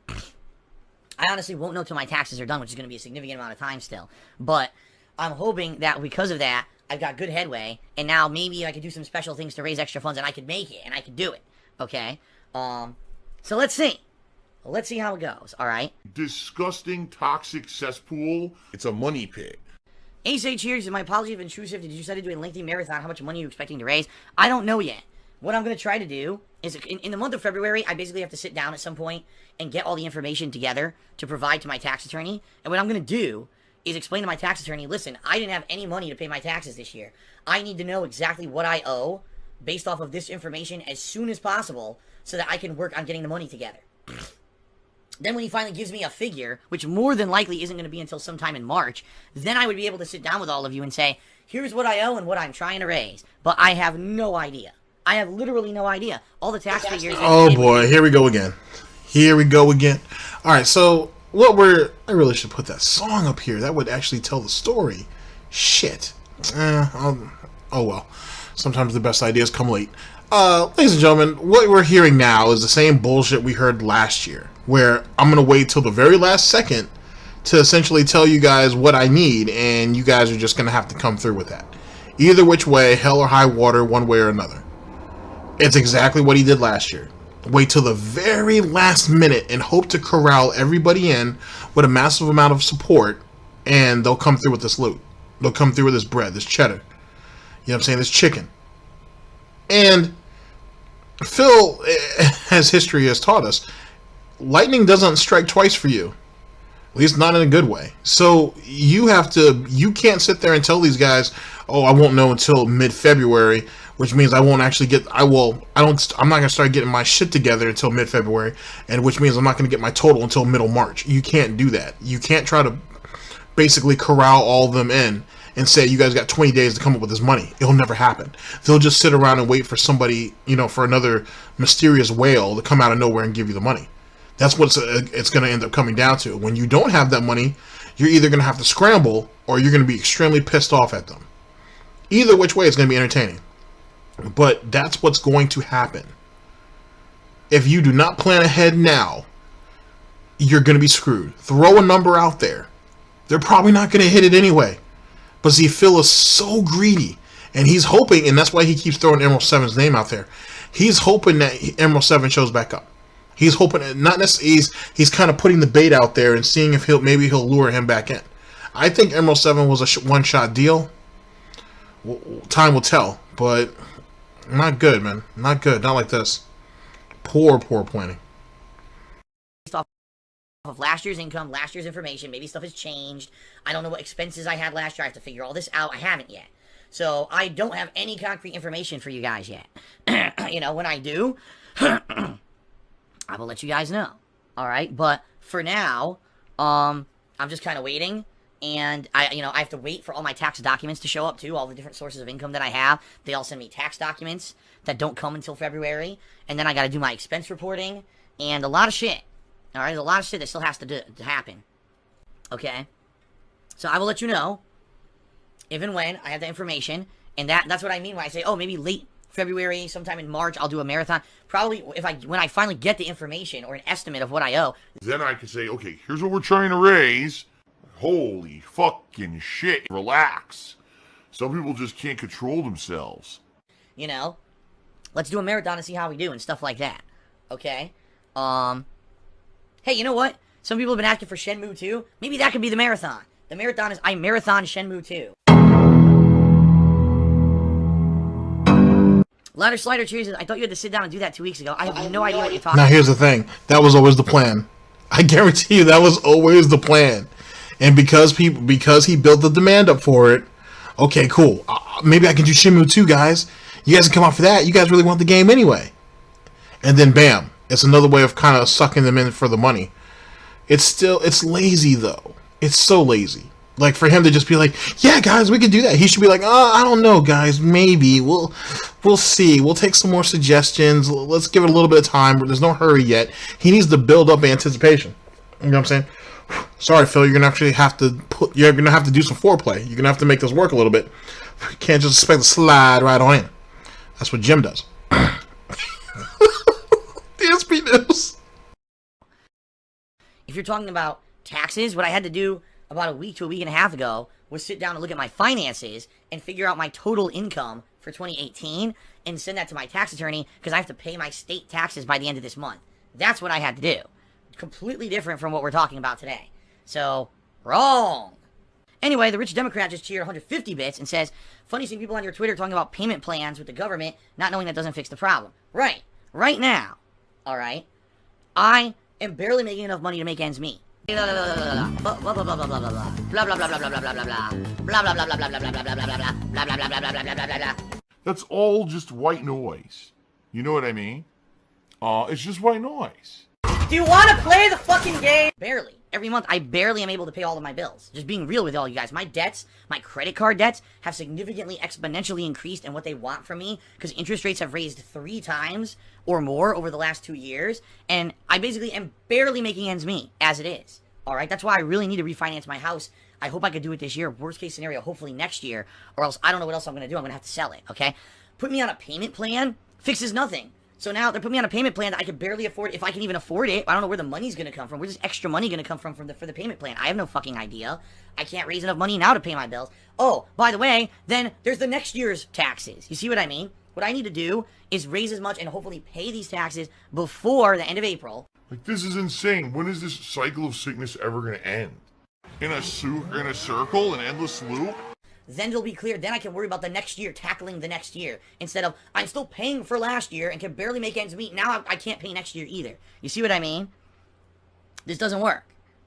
Speaker 5: I honestly won't know till my taxes are done, which is going to be a significant amount of time still. But I'm hoping that because of that, I've got good headway, and now maybe I could do some special things to raise extra funds, and I could make it, and I could do it. Okay? So let's see. Let's see how it goes, alright?
Speaker 6: Disgusting, toxic cesspool. It's a money pit.
Speaker 5: Ace H here, my apology if intrusive. Did you decide to do a lengthy marathon? How much money are you expecting to raise? I don't know yet. What I'm going to try to do is, in the month of February, I basically have to sit down at some point and get all the information together to provide to my tax attorney. And what I'm going to do is explain to my tax attorney, listen, I didn't have any money to pay my taxes this year. I need to know exactly what I owe based off of this information as soon as possible so that I can work on getting the money together. Then when he finally gives me a figure, which more than likely isn't going to be until sometime in March, then I would be able to sit down with all of you and say, here's what I owe and what I'm trying to raise. But I have no idea. I have literally no idea. All the tax figures...
Speaker 2: Oh boy, here we go again. Here we go again. Alright, so I really should put that song up here. That would actually tell the story. Shit. Oh well. Sometimes the best ideas come late. Ladies and gentlemen, what we're hearing now is the same bullshit we heard last year, where I'm going to wait till the very last second to essentially tell you guys what I need, and you guys are just going to have to come through with that. Either which way, hell or high water, one way or another. It's exactly what he did last year. Wait till the very last minute and hope to corral everybody in with a massive amount of support, and they'll come through with this loot. They'll come through with this bread, this cheddar. You know what I'm saying? This chicken. And Phil, as history has taught us, lightning doesn't strike twice for you. At least not in a good way. So you can't sit there and tell these guys, oh, I won't know until mid-February, which means I won't actually get, I'm not going to start getting my shit together until mid-February, and which means I'm not going to get my total until middle March. You can't do that. You can't try to basically corral all of them in and say, you guys got 20 days to come up with this money. It'll never happen. They'll just sit around and wait for somebody, for another mysterious whale to come out of nowhere and give you the money. That's what it's going to end up coming down to. When you don't have that money, you're either going to have to scramble or you're going to be extremely pissed off at them. Either which way, it's going to be entertaining. But that's what's going to happen. If you do not plan ahead now, you're going to be screwed. Throw a number out there. They're probably not going to hit it anyway. But see, Phil is so greedy. And he's hoping, and that's why he keeps throwing Emerald 7's name out there. He's hoping that Emerald 7 shows back up. He's hoping, not necessarily, he's kind of putting the bait out there and seeing if maybe he'll lure him back in. I think Emerald 7 was a one-shot deal. Time will tell, but not good, man. Not good. Not like this. Poor planning.
Speaker 5: of last year's income, last year's information. Maybe stuff has changed. I don't know what expenses I had last year. I have to figure all this out. I haven't yet. So I don't have any concrete information for you guys yet. You know, when I do, I will let you guys know. All right, but for now, I'm just kind of waiting, and I have to wait for all my tax documents to show up too. All the different sources of income that I have, they all send me tax documents that don't come until February, and then I got to do my expense reporting and a lot of shit. All right, there's a lot of shit that still has to happen. Okay, so I will let you know if and when I have the information, and that's what I mean when I say, oh, maybe late February, sometime in March, I'll do a marathon. Probably when I finally get the information or an estimate of what I owe.
Speaker 6: Then I can say, okay, here's what we're trying to raise. Holy fucking shit. Relax. Some people just can't control themselves.
Speaker 5: You know, let's do a marathon and see how we do and stuff like that. Okay? Hey, you know what? Some people have been asking for Shenmue 2. Maybe that could be the marathon. The marathon is I marathon Shenmue 2. Ladder Slider chooses. I thought you had to sit down and do that 2 weeks ago. I have no idea what you're talking about.
Speaker 2: Now here's the thing. That was always the plan. I guarantee you that was always the plan. And because he built the demand up for it, okay, cool. Maybe I can do Shenmue 2, guys. You guys can come out for that. You guys really want the game anyway. And then bam. It's another way of kind of sucking them in for the money. It's lazy though. It's so lazy. Like for him to just be like, yeah, guys, we can do that. He should be like, oh, I don't know, guys. Maybe we'll see. We'll take some more suggestions. Let's give it a little bit of time. There's no hurry yet. He needs to build up anticipation. You know what I'm saying? Sorry, Phil. You're gonna have to do some foreplay. You're gonna have to make this work a little bit. You can't just expect to slide right on in. That's what Jim does. Dspnews.
Speaker 5: If you're talking about taxes, what I had to do about a week to a week and a half ago was sit down and look at my finances and figure out my total income for 2018 and send that to my tax attorney because I have to pay my state taxes by the end of this month. That's what I had to do. Completely different from what we're talking about today. So, wrong. Anyway, the rich Democrat just cheered 150 bits and says, funny seeing people on your Twitter talking about payment plans with the government, not knowing that doesn't fix the problem. Right. Right now. All right. I am barely making enough money to make ends meet.
Speaker 6: That's all just white noise. You know what I mean? It's just white noise.
Speaker 5: Do you want to play the fucking game? Barely. Every month, I barely am able to pay all of my bills. Just being real with all you guys. My debts, my credit card debts, have significantly exponentially increased in what they want from me because interest rates have raised 3 times or more over the last 2 years, and I basically am barely making ends meet as it is. Alright, that's why I really need to refinance my house. I hope I could do it this year. Worst case scenario, hopefully next year, or else I don't know what else I'm going to do. I'm going to have to sell it, okay? Put me on a payment plan fixes nothing. So now they're putting me on a payment plan that I can barely afford, if I can even afford it. I don't know where the money's going to come from. Where's this extra money going to come from for the payment plan? I have no fucking idea. I can't raise enough money now to pay my bills. Oh, by the way, then there's the next year's taxes. You see what I mean? What I need to do is raise as much and hopefully pay these taxes before the end of April.
Speaker 6: Like, this is insane. When is this cycle of sickness ever going to end? In a circle, an endless loop?
Speaker 5: Then it'll be clear. Then I can worry about the next year, tackling the next year. Instead of, I'm still paying for last year and can barely make ends meet. Now I can't pay next year either. You see what I mean? This doesn't work.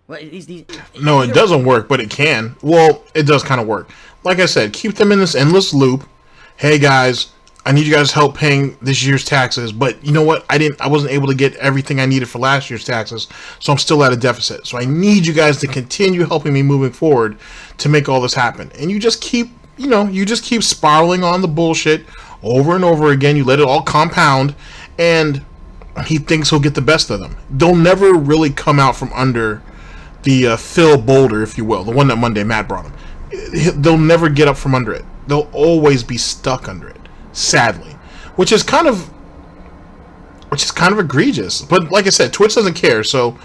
Speaker 2: No, it doesn't work, but it can. Well, it does kind of work. Like I said, keep them in this endless loop. Hey, guys, I need you guys' help paying this year's taxes, but you know what? I wasn't able to get everything I needed for last year's taxes, so I'm still at a deficit. So I need you guys to continue helping me moving forward to make all this happen. And you just keep, you just keep spiraling on the bullshit over and over again. You let it all compound, and he thinks he'll get the best of them. They'll never really come out from under the Phil boulder, if you will, the one that Monday Matt brought him. They'll never get up from under it. They'll always be stuck under it. Sadly, which is kind of egregious. But like I said, Twitch doesn't care, so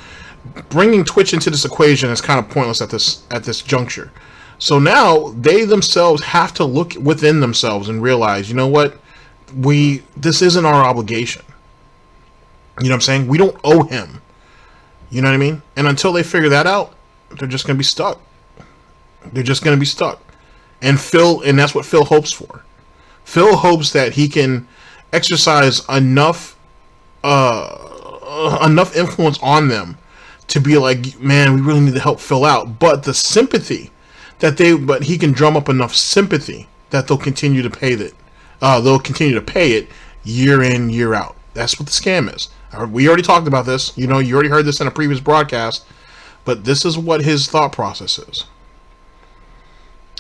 Speaker 2: bringing Twitch into this equation is kind of pointless at this juncture. So now they themselves have to look within themselves and realize, you know what, this isn't our obligation. You know what I'm saying? We don't owe him. You know what I mean? And until they figure that out, they're just gonna be stuck. They're just gonna be stuck. And that's what Phil hopes for. Phil hopes that he can exercise enough influence on them to be like, man, we really need to help Phil out. But the sympathy but he can drum up enough sympathy that they'll continue to pay it. They'll continue to pay it year in, year out. That's what the scam is. We already talked about this. You already heard this in a previous broadcast. But this is what his thought process is.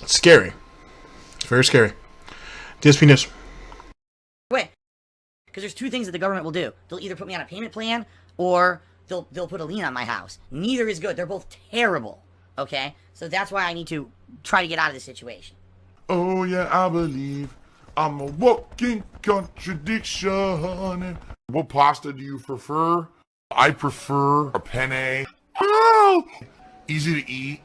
Speaker 2: It's scary. It's very scary. Dspnews.
Speaker 5: Wait. Because there's two things that the government will do. They'll either put me on a payment plan, or they'll put a lien on my house. Neither is good. They're both terrible. Okay? So that's why I need to try to get out of this situation.
Speaker 6: Oh yeah, I believe I'm a walking contradiction. What pasta do you prefer? I prefer a penne. Oh! Easy to eat.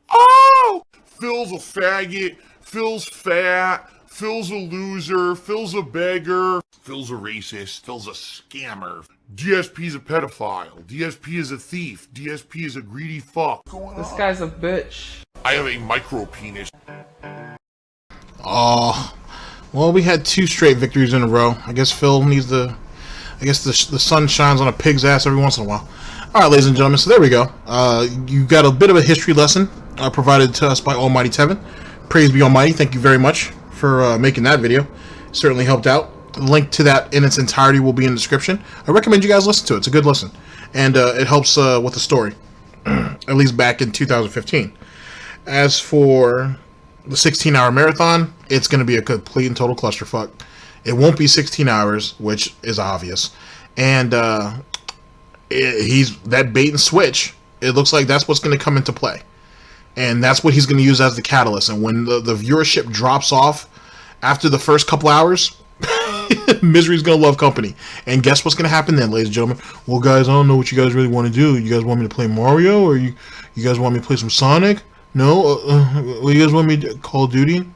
Speaker 6: Oh! Phil's a faggot. Phil's fat. Phil's a loser. Phil's a beggar. Phil's a racist. Phil's a scammer. DSP's a pedophile. DSP is a thief. DSP is a greedy fuck.
Speaker 8: This guy's a bitch.
Speaker 6: I have a micro penis.
Speaker 2: Oh, well, we had 2 straight victories in a row. I guess Phil needs the sun shines on a pig's ass every once in a while. All right, ladies and gentlemen, so there we go. You got a bit of a history lesson provided to us by Almighty Tevin. Praise be Almighty. Thank you very much for making that video. Certainly helped out. The link to that in its entirety will be in the description. I recommend you guys listen to it. It's a good listen. And it helps with the story, at least back in 2015. As for the 16-hour marathon, it's going to be a complete and total clusterfuck. It won't be 16 hours, which is obvious. And he's that bait and switch. It looks like that's what's going to come into play. And that's what he's going to use as the catalyst. And when the viewership drops off after the first couple hours, Misery's going to love company. And guess what's going to happen then, ladies and gentlemen? Well, guys, I don't know what you guys really want to do. You guys want me to play Mario? Or you guys want me to play some Sonic? No? You guys want me to Call of Duty?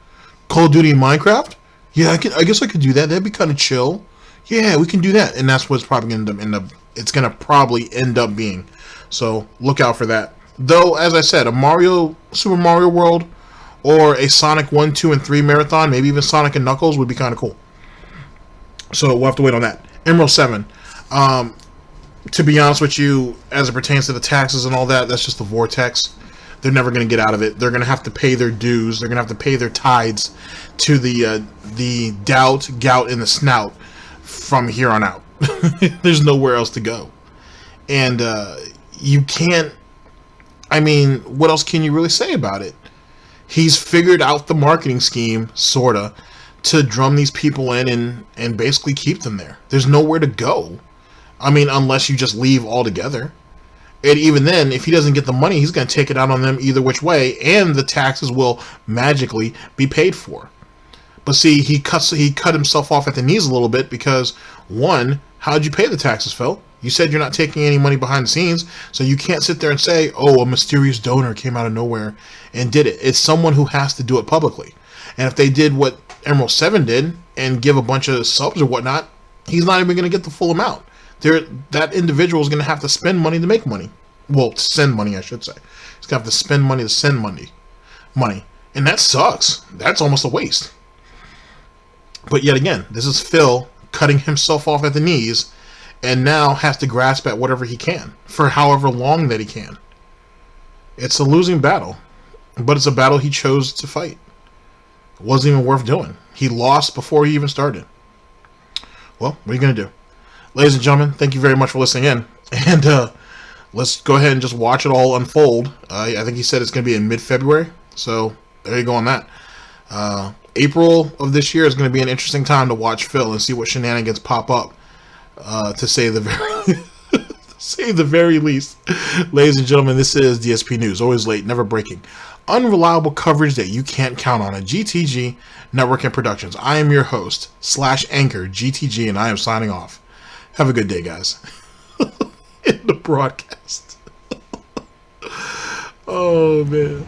Speaker 2: Call of Duty and Minecraft? Yeah, I guess I could do that. That'd be kind of chill. Yeah, we can do that. And that's what's probably going to end up. It's going to probably end up being. So look out for that. Though, as I said, a Super Mario World or a Sonic 1, 2, and 3 marathon, maybe even Sonic and Knuckles would be kind of cool. So we'll have to wait on that. Emerald 7. To be honest with you, as it pertains to the taxes and all that, that's just the vortex. They're never going to get out of it. They're going to have to pay their dues. They're going to have to pay their tithes to the Gout, and the Snout from here on out. There's nowhere else to go. And you can't... I mean, what else can you really say about it? He's figured out the marketing scheme, sorta, to drum these people in and basically keep them there. There's nowhere to go. I mean, unless you just leave altogether. And even then, if he doesn't get the money, he's going to take it out on them either which way, and the taxes will magically be paid for. But see, he cut himself off at the knees a little bit because, one, how'd you pay the taxes, Phil? You said you're not taking any money behind the scenes, so you can't sit there and say, oh, a mysterious donor came out of nowhere and did it. It's someone who has to do it publicly. And if they did what Emerald 7 did and give a bunch of subs or whatnot, he's not even going to get the full amount. That individual is going to have to spend money to make money. Well, to send money, I should say. He's going to have to spend money to send money. And that sucks. That's almost a waste. But yet again, this is Phil cutting himself off at the knees and now has to grasp at whatever he can for however long that he can. It's a losing battle, but it's a battle he chose to fight. It wasn't even worth doing. He lost before he even started. Well, what are you going to do? Ladies and gentlemen, thank you very much for listening in. And let's go ahead and just watch it all unfold. I think he said it's going to be in mid-February. So there you go on that. April of this year is going to be an interesting time to watch Phil and see what shenanigans pop up. To say the very least. Ladies and gentlemen, this is DSP News. Always late, never breaking. Unreliable coverage that you can't count on at GTG Network Productions. I am your host, /anchor, GTG, and I am signing off. Have a good day, guys. In the broadcast. Oh, man.